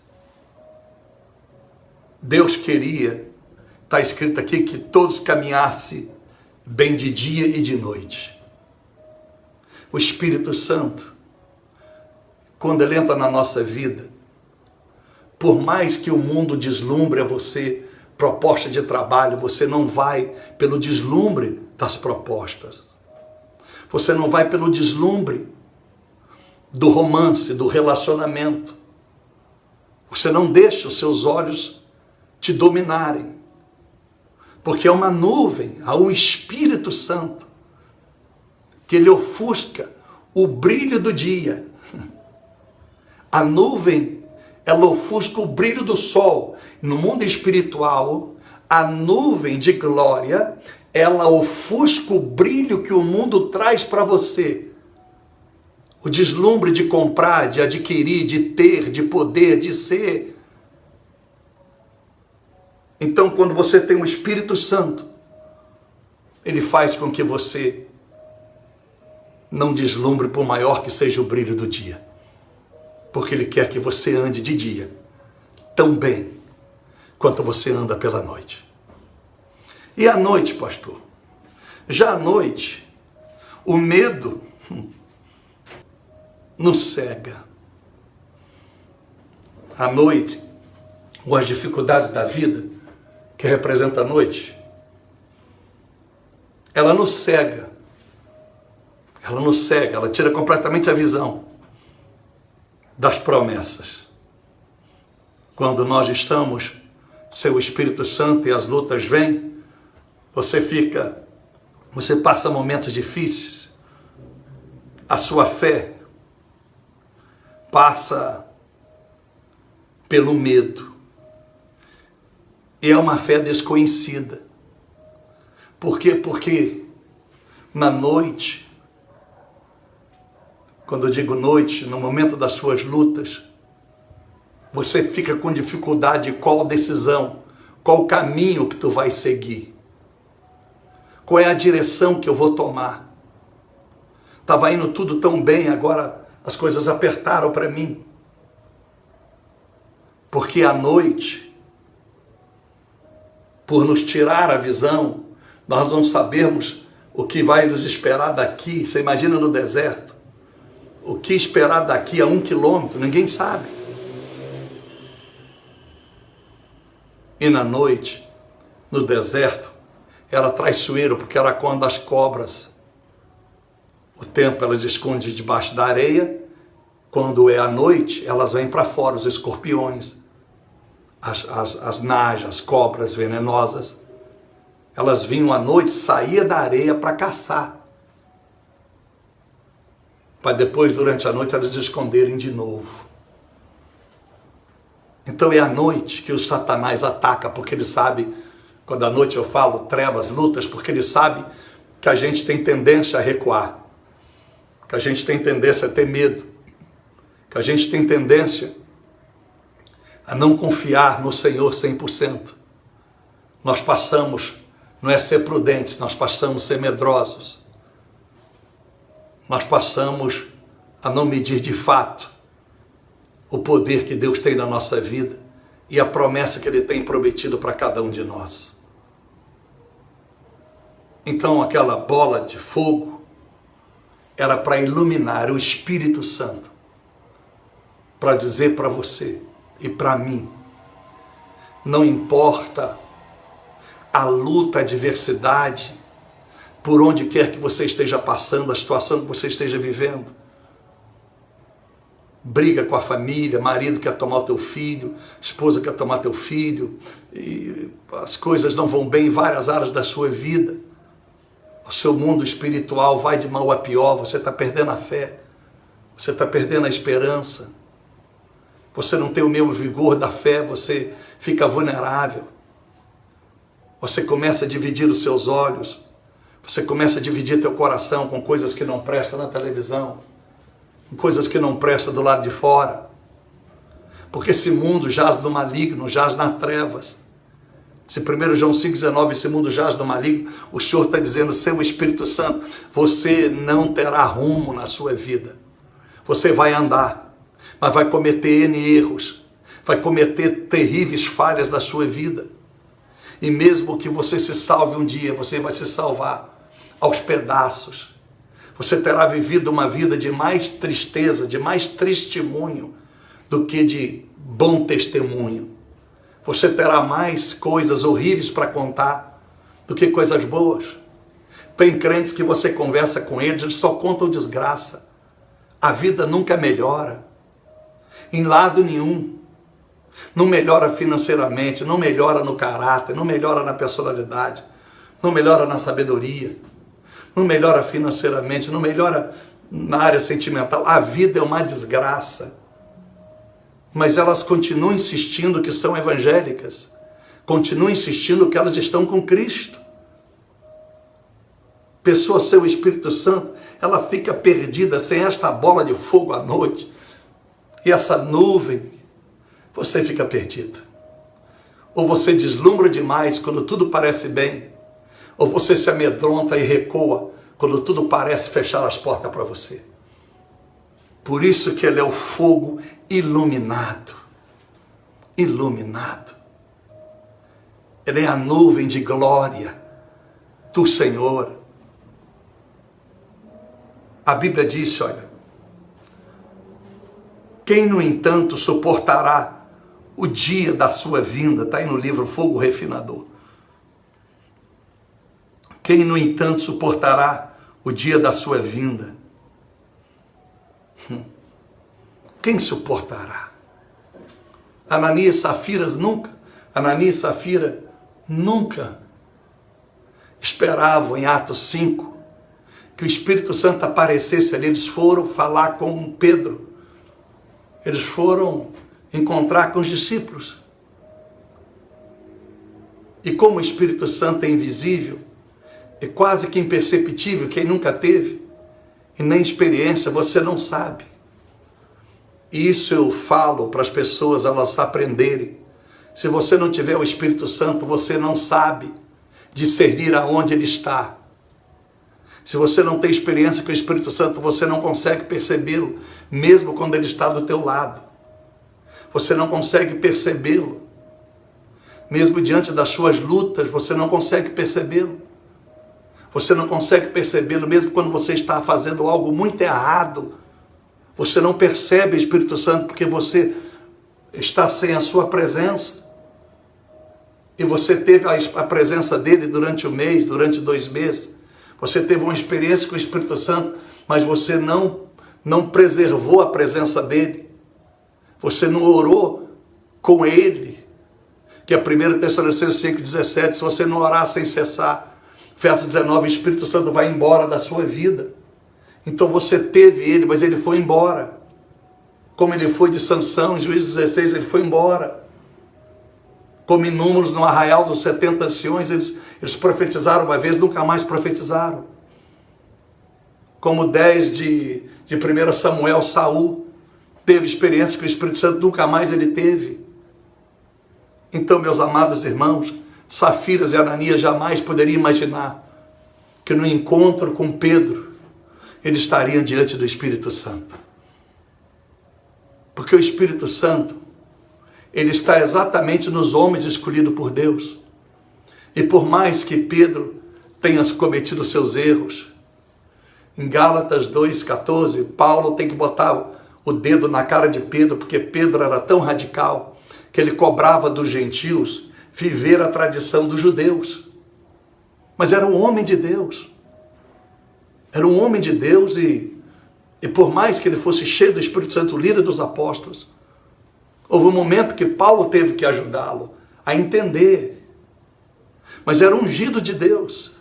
Deus queria, está escrito aqui, que todos caminhassem bem de dia e de noite. O Espírito Santo, quando ele entra na nossa vida, por mais que o mundo deslumbre a você proposta de trabalho, você não vai pelo deslumbre das propostas. Você não vai pelo deslumbre do romance, do relacionamento. Você não deixa os seus olhos te dominarem. Porque é uma nuvem, há um Espírito Santo, que ele ofusca o brilho do dia. A nuvem, ela ofusca o brilho do sol. No mundo espiritual, a nuvem de glória, ela ofusca o brilho que o mundo traz para você. O deslumbre de comprar, de adquirir, de ter, de poder, de ser. Então, quando você tem o Espírito Santo, ele faz com que você não deslumbre por maior que seja o brilho do dia. Porque ele quer que você ande de dia tão bem quanto você anda pela noite. E à noite, pastor? Já à noite, o medo nos cega. À noite, ou as dificuldades da vida, que representa a noite, ela nos cega. Ela nos cega, ela tira completamente a visão das promessas. Quando nós estamos sem o Espírito Santo e as lutas vêm, você passa momentos difíceis, a sua fé passa pelo medo. E é uma fé desconhecida. Por quê? Porque na noite, quando eu digo noite, no momento das suas lutas, você fica com dificuldade de qual decisão, qual o caminho que tu vai seguir. Qual é a direção que eu vou tomar? Estava indo tudo tão bem, agora as coisas apertaram para mim. Porque à noite, por nos tirar a visão, nós não sabemos o que vai nos esperar daqui. Você imagina no deserto, o que esperar daqui a 1 quilômetro, ninguém sabe. E na noite, no deserto, era traiçoeiro, porque era quando as cobras, o tempo elas escondem debaixo da areia, quando é à noite, elas vêm para fora, os escorpiões, as najas, as cobras venenosas, elas vinham à noite, saía da areia para caçar, para depois, durante a noite, elas se esconderem de novo. Então é à noite que o Satanás ataca, porque ele sabe, quando à noite eu falo trevas, lutas, porque ele sabe que a gente tem tendência a recuar, que a gente tem tendência a ter medo, que a gente tem tendência a não confiar no Senhor 100%. Nós passamos, não é ser prudentes, nós passamos a ser medrosos. Nós passamos a não medir de fato o poder que Deus tem na nossa vida e a promessa que Ele tem prometido para cada um de nós. Então aquela bola de fogo era para iluminar o Espírito Santo, para dizer para você e para mim, não importa a luta, a adversidade, por onde quer que você esteja passando, a situação que você esteja vivendo, briga com a família, marido quer tomar o teu filho, esposa quer tomar teu filho, e as coisas não vão bem em várias áreas da sua vida, o seu mundo espiritual vai de mal a pior, você está perdendo a fé, você está perdendo a esperança, você não tem o mesmo vigor da fé, você fica vulnerável, você começa a dividir os seus olhos, você começa a dividir teu coração com coisas que não prestam na televisão, com coisas que não prestam do lado de fora, porque esse mundo jaz no maligno, jaz nas trevas. Se 1 João 5,19, esse mundo jaz no maligno, o Senhor está dizendo, seu Espírito Santo, você não terá rumo na sua vida, você vai andar, mas vai cometer N erros, vai cometer terríveis falhas na sua vida. E mesmo que você se salve um dia, você vai se salvar aos pedaços. Você terá vivido uma vida de mais tristeza, de mais testemunho do que de bom testemunho. Você terá mais coisas horríveis para contar do que coisas boas. Tem crentes que você conversa com eles só contam desgraça. A vida nunca melhora, em lado nenhum. Não melhora financeiramente, não melhora no caráter, não melhora na personalidade, não melhora na sabedoria, não melhora financeiramente, não melhora na área sentimental. A vida é uma desgraça. Mas elas continuam insistindo que são evangélicas, continuam insistindo que elas estão com Cristo. Pessoa sem o Espírito Santo, ela fica perdida sem esta bola de fogo à noite. E essa nuvem, você fica perdido. Ou você deslumbra demais quando tudo parece bem, ou você se amedronta e recua quando tudo parece fechar as portas para você. Por isso que ele é o fogo iluminado. Iluminado. Ele é a nuvem de glória do Senhor. A Bíblia diz, olha, quem, no entanto, suportará o dia da sua vinda? Está aí no livro Fogo Refinador. Quem, no entanto, suportará o dia da sua vinda? Quem suportará? Ananias e Safira nunca esperavam em Atos 5 que o Espírito Santo aparecesse ali. Eles foram falar com Pedro. Eles foram encontrar com os discípulos. E como o Espírito Santo é invisível, é quase que imperceptível, quem nunca teve, e nem experiência, você não sabe. E isso eu falo para as pessoas, elas aprenderem. Se você não tiver o Espírito Santo, você não sabe discernir aonde ele está. Se você não tem experiência com o Espírito Santo, você não consegue percebê-lo, mesmo quando ele está do teu lado. Você não consegue percebê-lo. Mesmo diante das suas lutas, você não consegue percebê-lo. Você não consegue percebê-lo mesmo quando você está fazendo algo muito errado. Você não percebe o Espírito Santo porque você está sem a sua presença. E você teve a presença dele durante um mês, durante 2 meses. Você teve uma experiência com o Espírito Santo, mas você não preservou a presença dele. Você não orou com ele. Que é 1 Tessalonicenses 5,17, se você não orar sem cessar, verso 19, o Espírito Santo vai embora da sua vida. Então você teve ele, mas ele foi embora. Como ele foi de Sansão, em Juízes 16, ele foi embora. Como em Números, no arraial dos 70 anciões, eles profetizaram uma vez, nunca mais profetizaram. Como 10 de 1 Samuel, Saul teve experiência com o Espírito Santo, nunca mais ele teve. Então, meus amados irmãos, Safiras e Ananias jamais poderiam imaginar que no encontro com Pedro, eles estariam diante do Espírito Santo. Porque o Espírito Santo, ele está exatamente nos homens escolhidos por Deus. E por mais que Pedro tenha cometido seus erros, em Gálatas 2,14, Paulo tem que botar o dedo na cara de Pedro, porque Pedro era tão radical que ele cobrava dos gentios viver a tradição dos judeus. Mas era um homem de Deus. Era um homem de Deus e por mais que ele fosse cheio do Espírito Santo, líder dos apóstolos, houve um momento que Paulo teve que ajudá-lo a entender. Mas era ungido de Deus.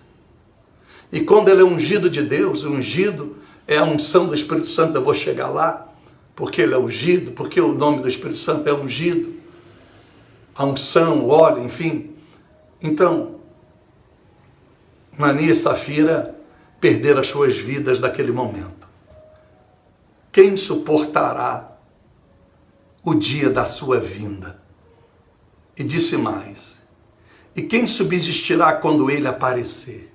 E quando ele é ungido de Deus, ungido é a unção do Espírito Santo, eu vou chegar lá, porque ele é ungido, porque o nome do Espírito Santo é ungido. A unção, o óleo, enfim. Então, Ananias e Safira perderam as suas vidas naquele momento. Quem suportará o dia da sua vinda? E disse mais, e quem subsistirá quando ele aparecer?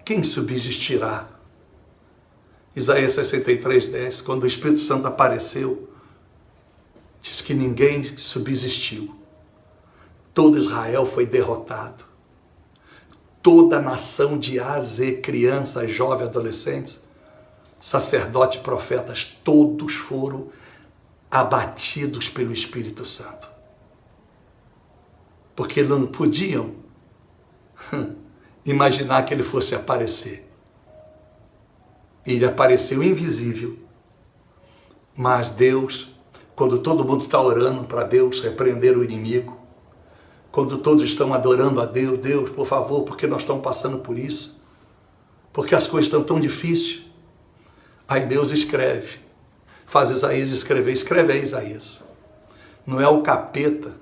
Quem subsistirá? Isaías 63:10, quando o Espírito Santo apareceu, diz que ninguém subsistiu. Todo Israel foi derrotado. Toda a nação de A a Z, crianças, jovens, adolescentes, sacerdotes, profetas, todos foram abatidos pelo Espírito Santo. Porque não podiam imaginar que ele fosse aparecer. Ele apareceu invisível. Mas Deus, quando todo mundo está orando para Deus repreender o inimigo, quando todos estão adorando a Deus, Deus, por favor, porque nós estamos passando por isso, porque as coisas estão tão difíceis. Aí Deus escreve, faz Isaías escrever, escreve aí Isaías. Não é o capeta,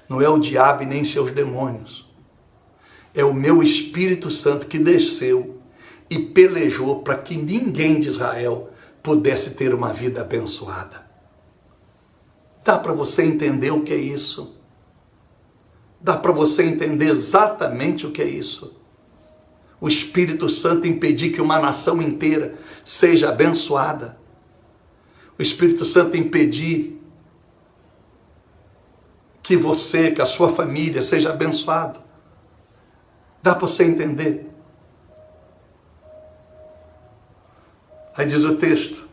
não é o diabo e nem seus demônios. É o meu Espírito Santo que desceu e pelejou para que ninguém de Israel pudesse ter uma vida abençoada. Dá para você entender o que é isso? Dá para você entender exatamente o que é isso? O Espírito Santo impedir que uma nação inteira seja abençoada. O Espírito Santo impedir que você, que a sua família seja abençoado. Dá para você entender? Aí diz o texto,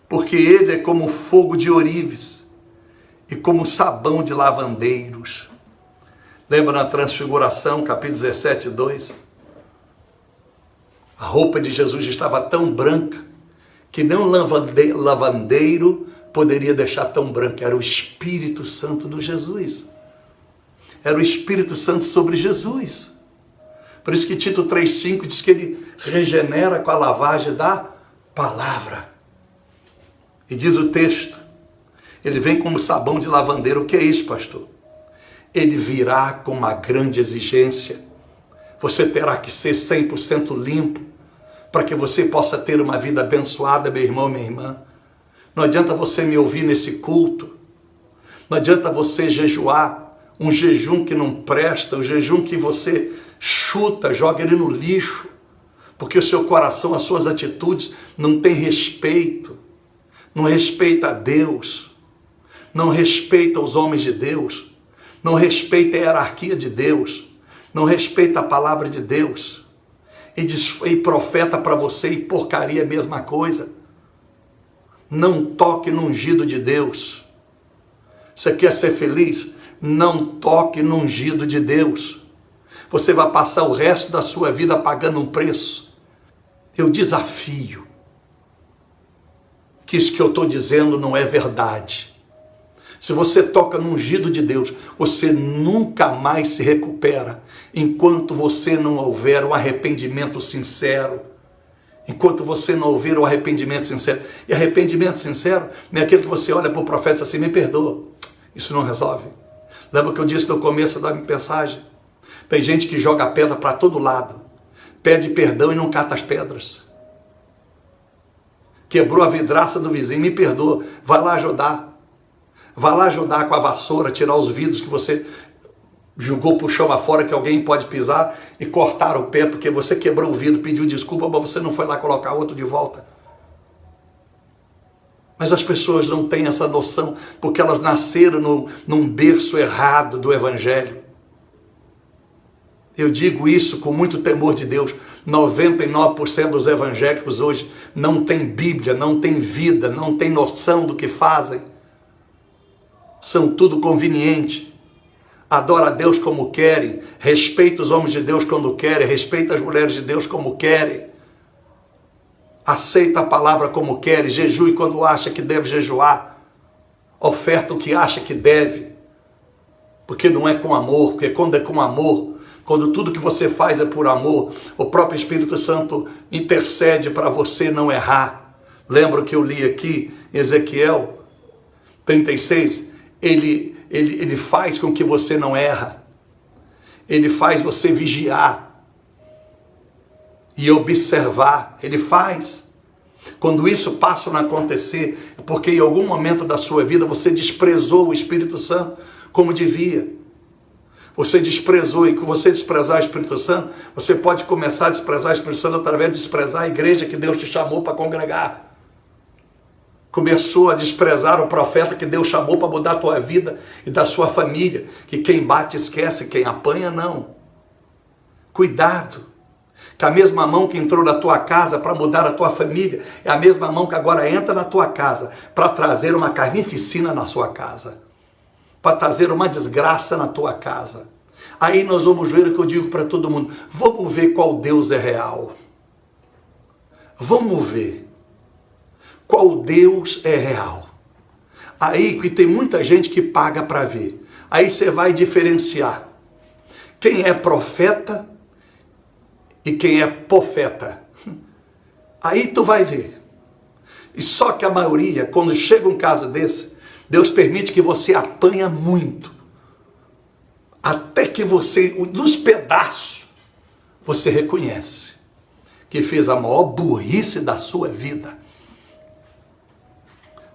porque ele é como fogo de ourives e como sabão de lavandeiros. Lembra na Transfiguração, capítulo 17:2? A roupa de Jesus estava tão branca que nem um lavandeiro poderia deixar tão branca. Era o Espírito Santo do Jesus. Era o Espírito Santo sobre Jesus. Por isso que Tito 3,5 diz que ele regenera com a lavagem da palavra. E diz o texto, ele vem como sabão de lavandeiro. O que é isso, pastor? Ele virá com uma grande exigência. Você terá que ser 100% limpo para que você possa ter uma vida abençoada, meu irmão, minha irmã. Não adianta você me ouvir nesse culto. Não adianta você jejuar um jejum que não presta, um jejum que você chuta, joga ele no lixo, porque o seu coração, as suas atitudes não tem respeito. Não respeita a Deus. Não respeita os homens de Deus, não respeita a hierarquia de Deus, não respeita a palavra de Deus, e profeta para você e porcaria a mesma coisa. Não toque no ungido de Deus. Você quer ser feliz? Não toque no ungido de Deus. Você vai passar o resto da sua vida pagando um preço. Eu desafio que isso que eu estou dizendo não é verdade. Se você toca no ungido de Deus, você nunca mais se recupera enquanto você não houver um arrependimento sincero. Enquanto você não houver um arrependimento sincero. E arrependimento sincero não é aquele que você olha para o profeta e diz assim, me perdoa. Isso não resolve. Lembra que eu disse no começo da minha mensagem? Tem gente que joga pedra para todo lado. Pede perdão e não cata as pedras. Quebrou a vidraça do vizinho, me perdoa. Vai lá ajudar. Vá lá ajudar com a vassoura, tirar os vidros que você jogou para o chão afora, que alguém pode pisar e cortar o pé, porque você quebrou o vidro, pediu desculpa, mas você não foi lá colocar outro de volta. Mas as pessoas não têm essa noção, porque elas nasceram num berço errado do Evangelho. Eu digo isso com muito temor de Deus. 99% dos evangélicos hoje não tem Bíblia, não tem vida, não tem noção do que fazem. São tudo conveniente. Adora a Deus como querem, respeita os homens de Deus quando querem, respeita as mulheres de Deus como querem, aceita a palavra como querem, jejue quando acha que deve jejuar, oferta o que acha que deve, porque não é com amor, porque quando é com amor, quando tudo que você faz é por amor, o próprio Espírito Santo intercede para você não errar. Lembra que eu li aqui, Ezequiel 36, ele faz com que você não erra. Ele faz você vigiar e observar. Ele faz. Quando isso passa a não acontecer, é porque em algum momento da sua vida você desprezou o Espírito Santo como devia. Você desprezou, e que você desprezar o Espírito Santo, você pode começar a desprezar o Espírito Santo através de desprezar a igreja que Deus te chamou para congregar. Começou a desprezar o profeta que Deus chamou para mudar a tua vida e da sua família, que quem bate esquece, quem apanha não. Cuidado, que a mesma mão que entrou na tua casa para mudar a tua família, é a mesma mão que agora entra na tua casa para trazer uma carnificina na sua casa, para trazer uma desgraça na tua casa. Aí nós vamos ver o que eu digo para todo mundo, vamos ver qual Deus é real. Vamos ver qual Deus é real. Aí que tem muita gente que paga para ver. Aí você vai diferenciar quem é profeta e quem é profeta. Aí tu vai ver. E só que a maioria, quando chega um caso desse, Deus permite que você apanha muito. Até que você, nos pedaços, você reconhece que fez a maior burrice da sua vida.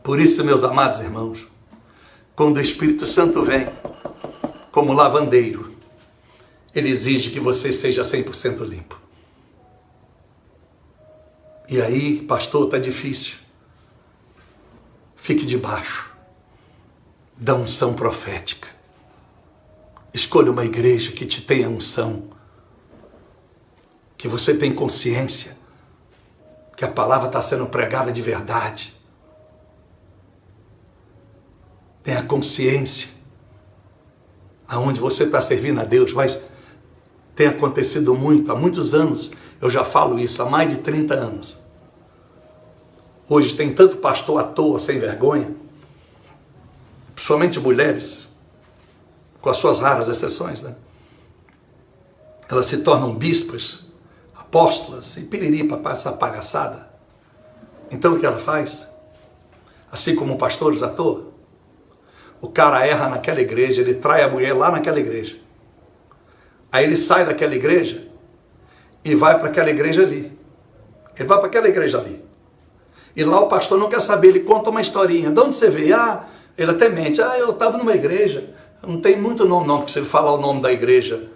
Por isso, meus amados irmãos, quando o Espírito Santo vem como lavandeiro, ele exige que você seja 100% limpo. E aí, pastor, está difícil. Fique debaixo da unção profética. Escolha uma igreja que te tenha unção, que você tenha consciência que a palavra está sendo pregada de verdade. Tenha consciência aonde você está servindo a Deus, mas tem acontecido muito, há muitos anos, eu já falo isso, há mais de 30 anos. Hoje tem tanto pastor à toa, sem vergonha, principalmente mulheres, com as suas raras exceções, né? Elas se tornam bispas, apóstolas, e piriri para essa palhaçada. Então o que ela faz? Assim como pastores à toa, o cara erra naquela igreja, ele trai a mulher lá naquela igreja. Aí ele sai daquela igreja e vai para aquela igreja ali. Ele vai para aquela igreja ali. E lá o pastor não quer saber, ele conta uma historinha. De onde você veio? Ah, ele até mente. Ah, eu estava numa igreja. Não tem muito nome não, porque se ele falar o nome da igreja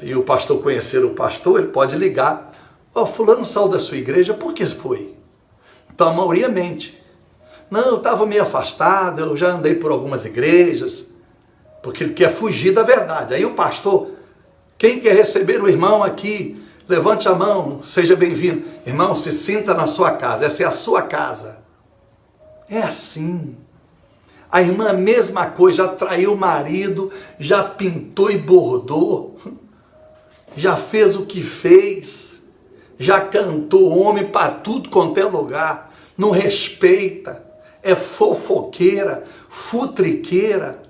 e o pastor conhecer o pastor, ele pode ligar. Ó, fulano saiu da sua igreja, por que foi? Então a maioria mente. Não, eu estava meio afastado, eu já andei por algumas igrejas, porque ele quer fugir da verdade. Aí o pastor, quem quer receber o irmão aqui, levante a mão, seja bem-vindo. Irmão, se sinta na sua casa, essa é a sua casa. É assim. A irmã, a mesma coisa, já traiu o marido, já pintou e bordou, já fez o que fez, já cantou homem para tudo quanto é lugar, não respeita. É fofoqueira, futriqueira,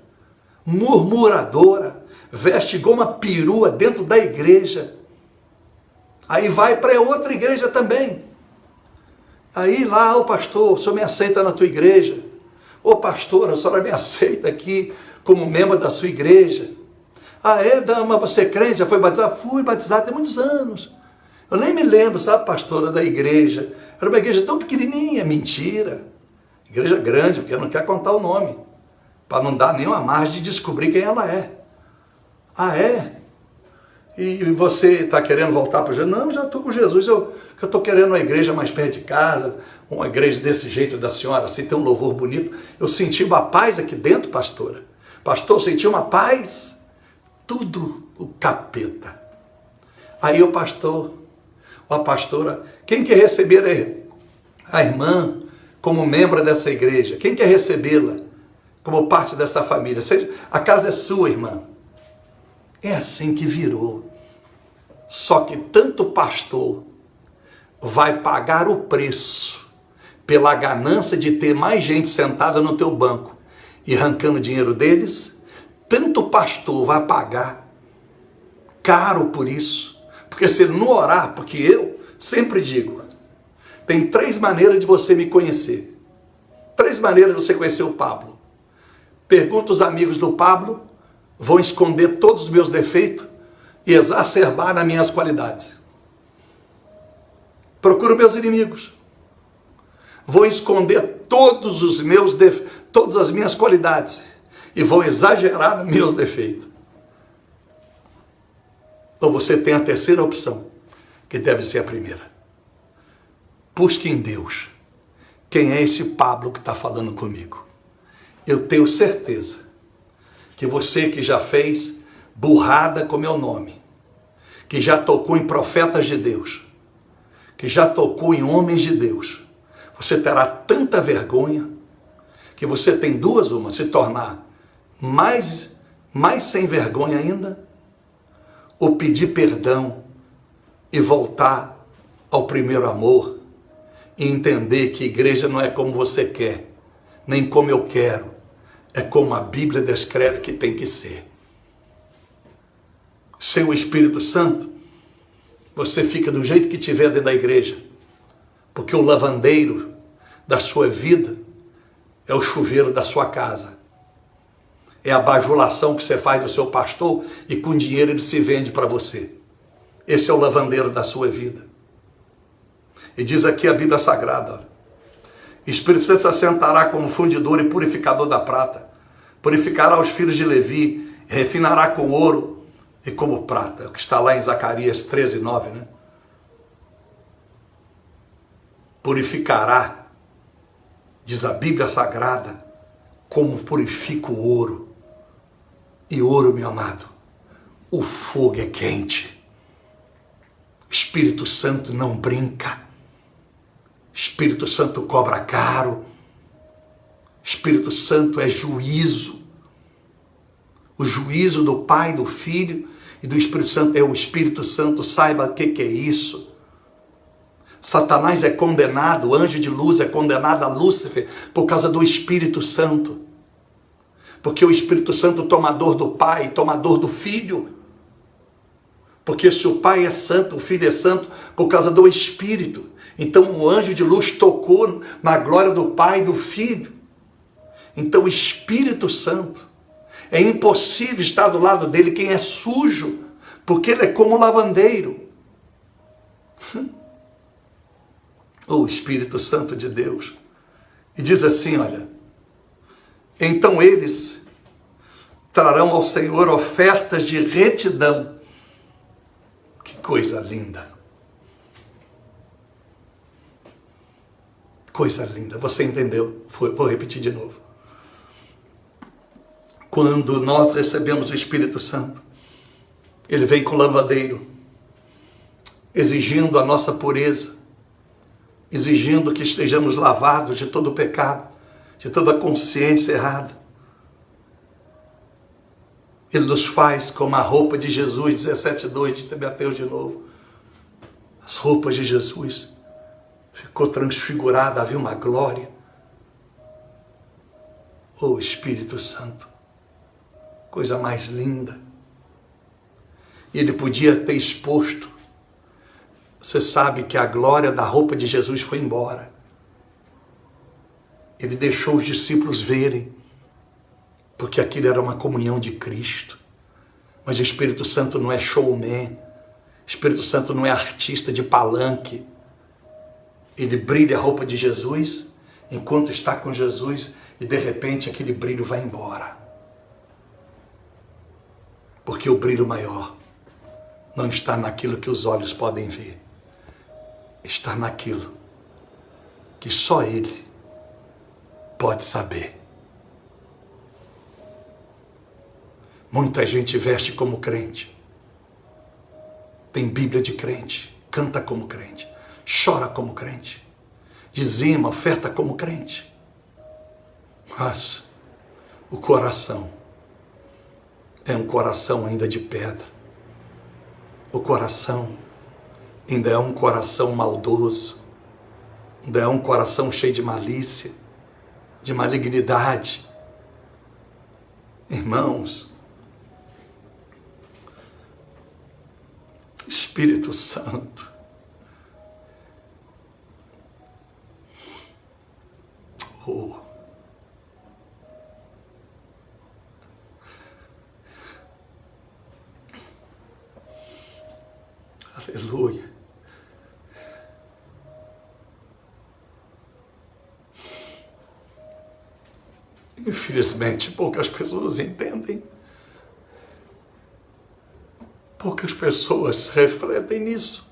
murmuradora, veste igual uma perua dentro da igreja. Aí vai para outra igreja também. Aí lá, ô pastor, o senhor me aceita na tua igreja? Ô pastora, a senhora me aceita aqui como membro da sua igreja? Ah é, dama, você é crente? Já foi batizado? Fui batizado tem muitos anos. Eu nem me lembro, sabe, pastora, da igreja. Era uma igreja tão pequenininha, mentira. Igreja grande, porque não quer contar o nome, para não dar nenhuma margem de descobrir quem ela é. Ah, é? E você está querendo voltar para Jesus? Não, já estou com Jesus, eu estou querendo uma igreja mais perto de casa, uma igreja desse jeito da senhora, assim, tem um louvor bonito. Eu senti uma paz aqui dentro, pastora. Pastor, eu senti uma paz, tudo o capeta. Aí o pastor, ou a pastora, quem quer receber a irmã como membro dessa igreja? Quem quer recebê-la como parte dessa família? A casa é sua, irmã. É assim que virou. Só que tanto pastor vai pagar o preço pela ganância de ter mais gente sentada no teu banco e arrancando dinheiro deles, tanto pastor vai pagar caro por isso. Porque se ele não orar, porque eu sempre digo, tem 3 maneiras de você me conhecer. 3 maneiras de você conhecer o Pablo. Pergunta os amigos do Pablo, vão esconder todos os meus defeitos e exacerbar nas minhas qualidades. Procuro meus inimigos. Vou esconder todos os meus todas as minhas qualidades e vou exagerar nos meus defeitos. Ou você tem a terceira opção, que deve ser a primeira. Busque em Deus. Quem é esse Pablo que está falando comigo? Eu tenho certeza que você que já fez burrada com meu nome, que já tocou em profetas de Deus, que já tocou em homens de Deus, você terá tanta vergonha que você tem duas, uma, se tornar mais sem vergonha ainda, ou pedir perdão e voltar ao primeiro amor e entender que igreja não é como você quer, nem como eu quero, é como a Bíblia descreve que tem que ser. Sem o Espírito Santo, você fica do jeito que tiver dentro da igreja, porque o lavandeiro da sua vida é o chuveiro da sua casa. É a bajulação que você faz do seu pastor e com dinheiro ele se vende para você. Esse é o lavandeiro da sua vida. E diz aqui a Bíblia Sagrada, olha, o Espírito Santo se assentará como fundidor e purificador da prata, purificará os filhos de Levi, refinará com ouro e como prata. É o que está lá em Zacarias 13:9, né? Purificará, diz a Bíblia Sagrada, como purifica o ouro. E ouro, meu amado, o fogo é quente. O Espírito Santo não brinca. Espírito Santo cobra caro. Espírito Santo é juízo. O juízo do Pai, do Filho e do Espírito Santo é o Espírito Santo. Saiba o que é isso. Satanás é condenado, o anjo de luz é condenado a Lúcifer por causa do Espírito Santo. Porque o Espírito Santo é tomador do Pai, tomador do Filho. Porque se o Pai é santo, o Filho é santo por causa do Espírito. Então o anjo de luz tocou na glória do Pai e do Filho. Então o Espírito Santo, é impossível estar do lado dele quem é sujo, porque ele é como lavandeiro. O Espírito Santo de Deus. E diz assim, olha, então eles trarão ao Senhor ofertas de retidão. Que coisa linda. Coisa linda. Você entendeu? Vou repetir de novo. Quando nós recebemos o Espírito Santo, ele vem com lavadeiro, exigindo a nossa pureza, exigindo que estejamos lavados de todo o pecado, de toda a consciência errada. Ele nos faz como a roupa de Jesus, 17:2 de Timoteus de novo. As roupas de Jesus ficou transfigurada, havia uma glória. Oh, Espírito Santo, coisa mais linda. Ele podia ter exposto. Você sabe que a glória da roupa de Jesus foi embora. Ele deixou os discípulos verem, porque aquilo era uma comunhão de Cristo. Mas o Espírito Santo não é showman. O Espírito Santo não é artista de palanque. Ele brilha a roupa de Jesus enquanto está com Jesus e de repente aquele brilho vai embora. Porque o brilho maior não está naquilo que os olhos podem ver. Está naquilo que só Ele pode saber. Muita gente veste como crente, tem Bíblia de crente, canta como crente, chora como crente, dizima, oferta como crente. Mas o coração é um coração ainda de pedra. O coração ainda é um coração maldoso, ainda é um coração cheio de malícia, de malignidade. Irmãos, Espírito Santo, oh, aleluia. Infelizmente, poucas pessoas entendem. Poucas pessoas refletem nisso.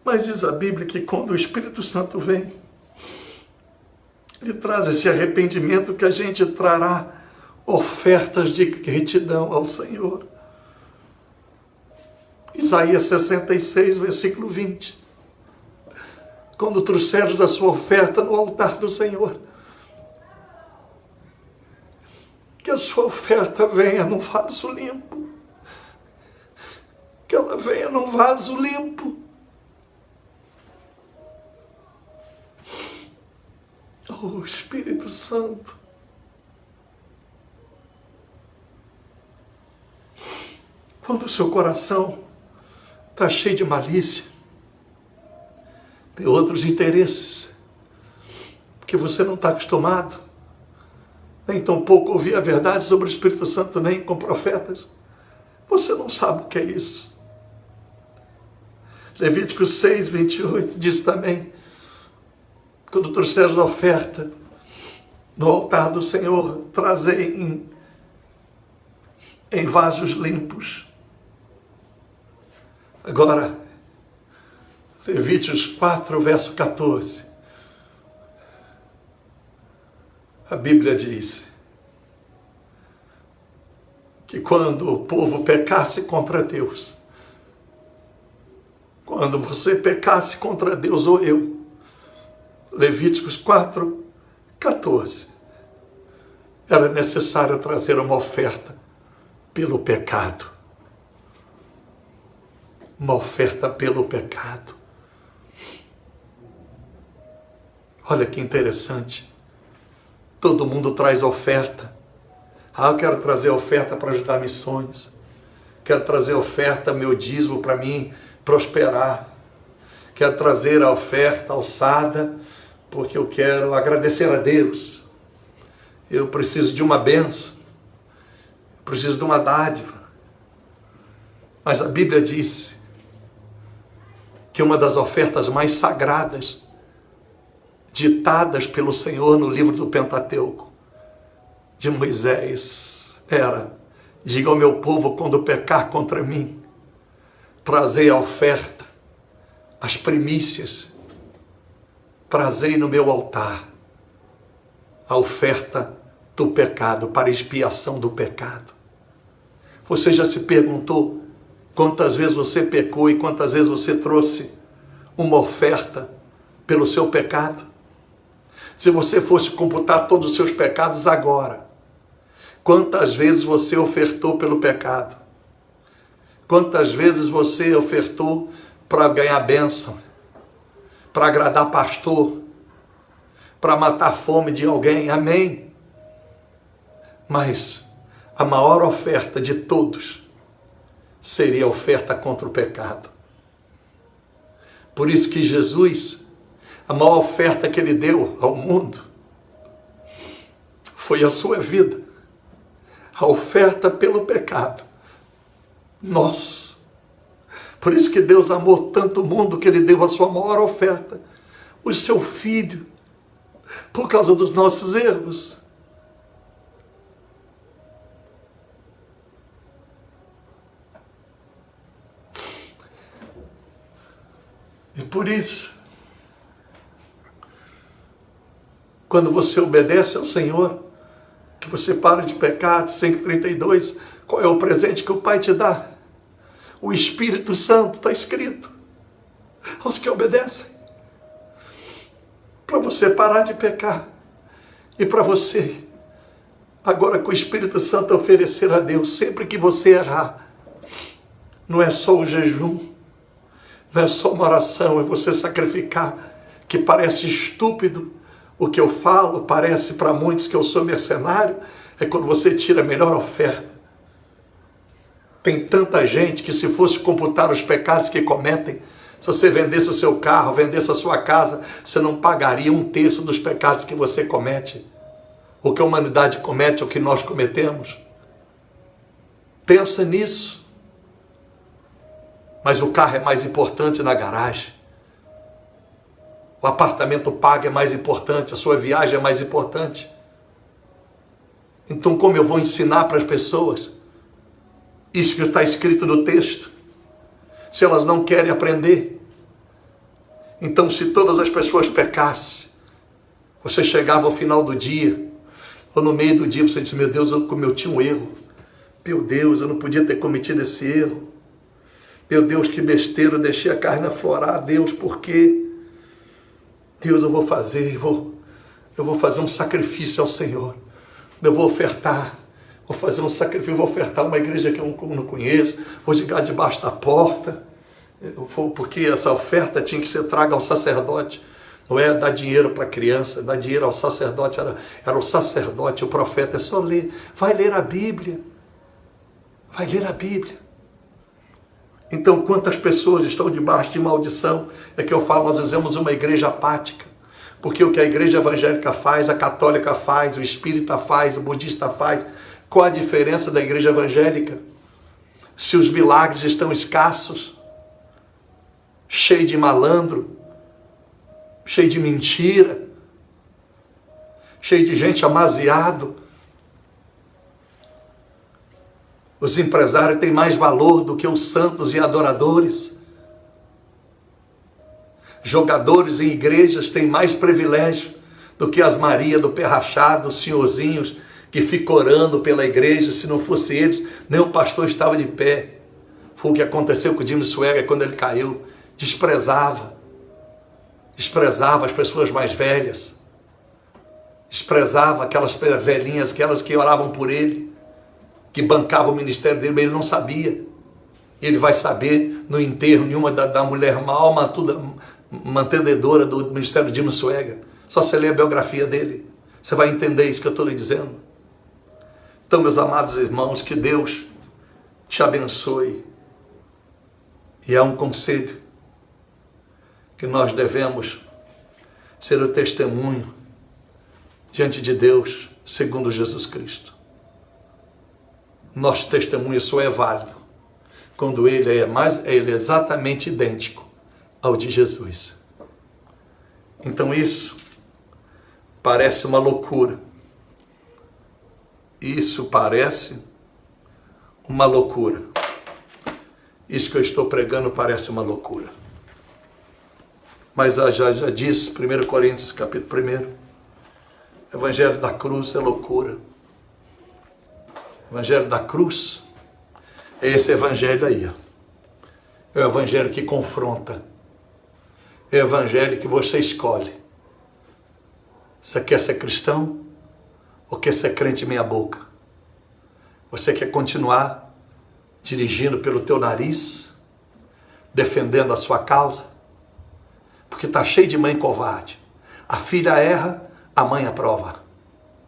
Mas diz a Bíblia que quando o Espírito Santo vem, ele traz esse arrependimento que a gente trará ofertas de gratidão ao Senhor. Isaías 66, versículo 20. Quando trouxeres a sua oferta no altar do Senhor, que a sua oferta venha num vaso limpo. Que ela venha num vaso limpo. Oh, Espírito Santo. Quando o seu coração está cheio de malícia, tem outros interesses, que você não está acostumado, nem tampouco ouvir a verdade sobre o Espírito Santo, nem com profetas, você não sabe o que é isso. Levíticos 6, 28 diz também, quando trouxeres a oferta no altar do Senhor, trazei em vasos limpos. Agora, Levíticos 4, verso 14. A Bíblia diz que quando o povo pecasse contra Deus, quando você pecasse contra Deus ou eu, Levíticos 4, 14, era necessário trazer uma oferta pelo pecado. Uma oferta pelo pecado. Olha que interessante. Todo mundo traz oferta. Eu quero trazer oferta para ajudar missões. Quero trazer oferta, meu dízimo, para mim prosperar. Quero trazer a oferta alçada, porque eu quero agradecer a Deus. Eu preciso de uma bênção. Preciso de uma dádiva. Mas a Bíblia diz que uma das ofertas mais sagradas, ditadas pelo Senhor no livro do Pentateuco, de Moisés, era: diga ao meu povo, quando pecar contra mim, trazei a oferta, as primícias, trazei no meu altar a oferta do pecado, para expiação do pecado. Você já se perguntou quantas vezes você pecou e quantas vezes você trouxe uma oferta pelo seu pecado? Se você fosse computar todos os seus pecados agora, quantas vezes você ofertou pelo pecado? Quantas vezes você ofertou para ganhar bênção, para agradar pastor, para matar a fome de alguém? Amém? Mas a maior oferta de todos seria a oferta contra o pecado. Por isso que Jesus, a maior oferta que ele deu ao mundo foi a sua vida. A oferta pelo pecado. Nós. Por isso que Deus amou tanto o mundo que ele deu a sua maior oferta, o seu Filho, por causa dos nossos erros. E por isso, quando você obedece ao Senhor, que você para de pecar, 132, qual é o presente que o Pai te dá? O Espírito Santo, está escrito, aos que obedecem. Para você parar de pecar. E para você, agora com o Espírito Santo, oferecer a Deus, sempre que você errar, não é só o jejum, não é só uma oração, é você sacrificar, que parece estúpido o que eu falo, parece para muitos que eu sou mercenário, é quando você tira a melhor oferta. Tem tanta gente que, se fosse computar os pecados que cometem, se você vendesse o seu carro, vendesse a sua casa, você não pagaria 1/3 dos pecados que você comete. O que a humanidade comete, o que nós cometemos. Pensa nisso. Mas o carro é mais importante na garagem. O apartamento pago é mais importante, a sua viagem é mais importante. Então como eu vou ensinar para as pessoas isso que está escrito no texto, se elas não querem aprender? Então, se todas as pessoas pecassem, você chegava ao final do dia, ou no meio do dia, você disse: meu Deus, eu cometi um erro. Meu Deus, eu não podia ter cometido esse erro. Meu Deus, que besteira, eu deixei a carne aflorar. Deus, por quê? Deus, eu vou fazer um sacrifício ao Senhor. Eu vou ofertar. Vou fazer um sacrifício, vou ofertar uma igreja que eu não conheço, vou chegar debaixo da porta, porque essa oferta tinha que ser traga ao sacerdote, não é dar dinheiro para a criança, dar dinheiro ao sacerdote, era o sacerdote, o profeta, é só ler, vai ler a Bíblia, vai ler a Bíblia. Então, quantas pessoas estão debaixo de maldição, é que eu falo, nós fizemos uma igreja apática, porque o que a igreja evangélica faz, a católica faz, o espírita faz, o budista faz. Qual a diferença da igreja evangélica? Se os milagres estão escassos, cheio de malandro, cheio de mentira, cheio de gente amaziado. Os empresários têm mais valor do que os santos e adoradores. Jogadores em igrejas têm mais privilégio do que as Maria do pé rachado, os senhorzinhos que ficam orando pela igreja. Se não fosse eles, nem o pastor estava de pé. Foi o que aconteceu com o Jimmy Swaggart quando ele caiu. Desprezava as pessoas mais velhas, desprezava aquelas velhinhas, aquelas que oravam por ele, que bancavam o ministério dele, mas ele não sabia. Ele vai saber no enterro nenhuma da mulher mal, mantedora do ministério de Jimmy Swaggart. Só você ler a biografia dele, você vai entender isso que eu estou lhe dizendo. Então, meus amados irmãos, que Deus te abençoe. E é um conselho que nós devemos ser o testemunho diante de Deus, segundo Jesus Cristo. Nosso testemunho só é válido quando ele é exatamente idêntico ao de Jesus. Então isso parece uma loucura. Isso parece uma loucura. Isso que eu estou pregando parece uma loucura. Mas já diz 1 Coríntios capítulo 1, Evangelho da cruz é loucura. Evangelho da cruz é esse evangelho aí. É o evangelho que confronta. É o evangelho que você escolhe. Você quer ser cristão ou quer ser crente meia boca? Você quer continuar dirigindo pelo teu nariz, defendendo a sua causa? Porque está cheio de mãe covarde. A filha erra, a mãe aprova.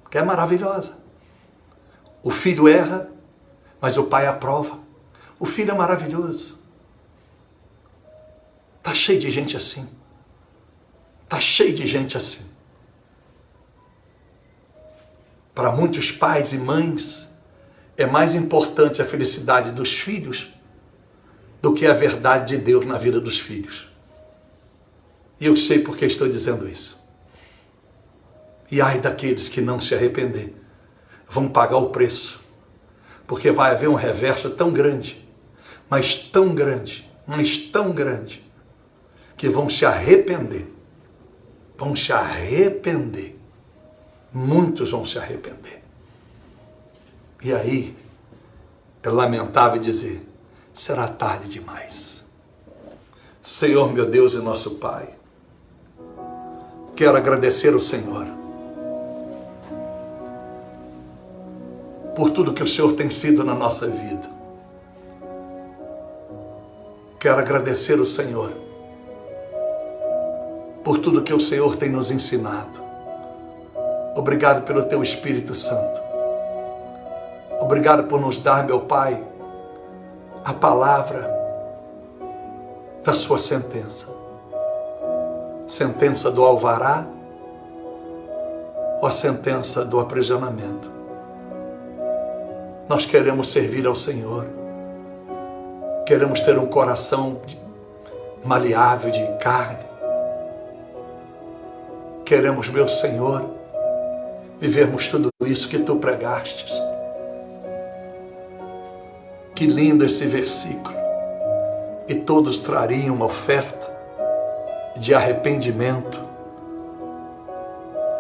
Que é maravilhosa. O filho erra, mas o pai aprova. O filho é maravilhoso. Está cheio de gente assim. Está cheio de gente assim. Para muitos pais e mães, é mais importante a felicidade dos filhos do que a verdade de Deus na vida dos filhos. E eu sei por que estou dizendo isso. E ai daqueles que não se arrepender, vão pagar o preço. Porque vai haver um reverso tão grande, mas tão grande, que vão se arrepender. Vão se arrepender. Muitos vão se arrepender. E aí, é lamentável dizer, será tarde demais. Senhor, meu Deus e nosso Pai, quero agradecer ao Senhor por tudo que o Senhor tem sido na nossa vida. Quero agradecer ao Senhor por tudo que o Senhor tem nos ensinado. Obrigado pelo Teu Espírito Santo. Obrigado por nos dar, meu Pai, a palavra da Sua sentença. Sentença do alvará ou a sentença do aprisionamento. Nós queremos servir ao Senhor. Queremos ter um coração maleável de carne. Queremos, meu Senhor, vivermos tudo isso que tu pregastes. Que lindo esse versículo. E todos trariam uma oferta de arrependimento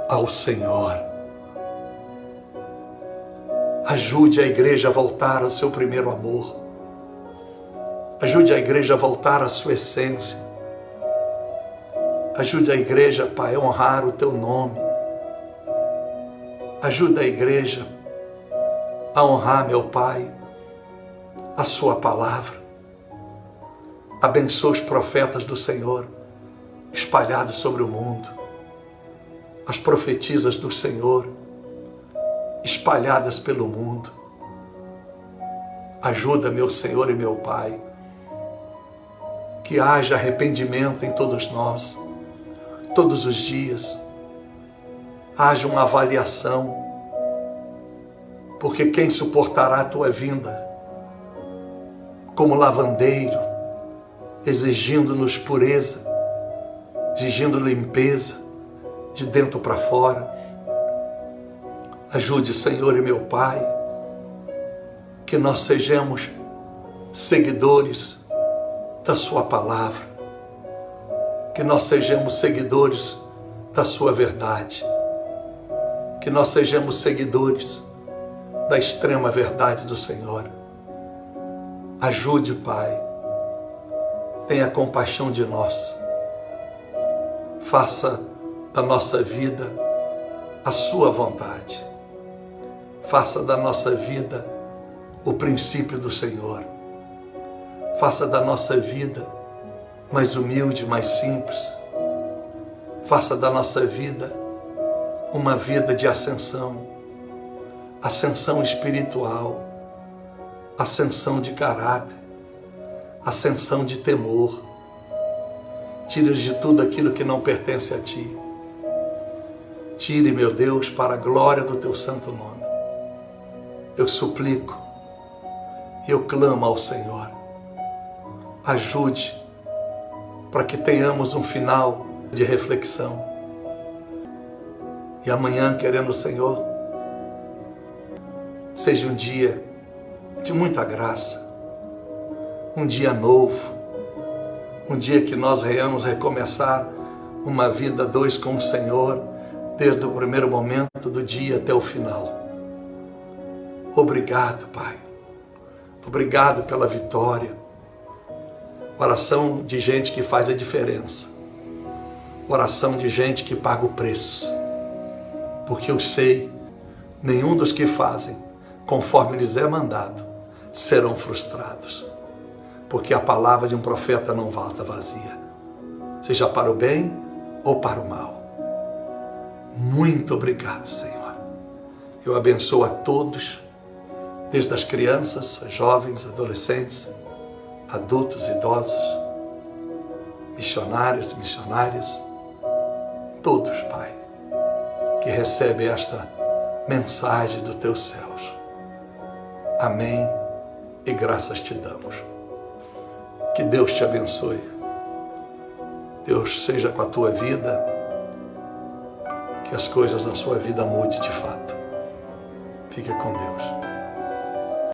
ao Senhor. Ajude a igreja a voltar ao seu primeiro amor. Ajude a igreja a voltar à sua essência. Ajude a igreja, Pai, a honrar o teu nome. Ajude a igreja a honrar, meu Pai, a sua palavra. Abençoa os profetas do Senhor espalhados sobre o mundo. As profetisas do Senhor espalhadas pelo mundo. Ajuda, meu Senhor e meu Pai, que haja arrependimento em todos nós, todos os dias. Haja uma avaliação, porque quem suportará a tua vinda? Como lavandeiro, exigindo-nos pureza, exigindo limpeza de dentro para fora. Ajude, Senhor e meu Pai, que nós sejamos seguidores da sua palavra, que nós sejamos seguidores da sua verdade, que nós sejamos seguidores da extrema verdade do Senhor. Ajude, Pai, tenha compaixão de nós, faça da nossa vida a sua vontade, faça da nossa vida o princípio do Senhor, faça da nossa vida mais humilde, mais simples, faça da nossa vida uma vida de ascensão, ascensão espiritual, ascensão de caráter, ascensão de temor. Tire de tudo aquilo que não pertence a Ti. Tire, meu Deus, para a glória do Teu santo nome. Eu suplico, eu clamo ao Senhor. Ajude para que tenhamos um final de reflexão. E amanhã, querendo o Senhor, seja um dia de muita graça, um dia novo, um dia que nós venhamos recomeçar uma vida a dois com o Senhor, desde o primeiro momento do dia até o final. Obrigado, Pai. Obrigado pela vitória. Oração de gente que faz a diferença. Oração de gente que paga o preço. Porque eu sei, nenhum dos que fazem conforme lhes é mandado serão frustrados. Porque a palavra de um profeta não volta vazia, seja para o bem ou para o mal. Muito obrigado, Senhor. Eu abençoo a todos, desde as crianças, jovens, adolescentes, adultos, idosos, missionários, missionárias, todos, Pai, que recebem esta mensagem dos Teus céus. Amém e graças te damos. Que Deus te abençoe. Deus seja com a tua vida, que as coisas da sua vida mudem de fato. Fique com Deus.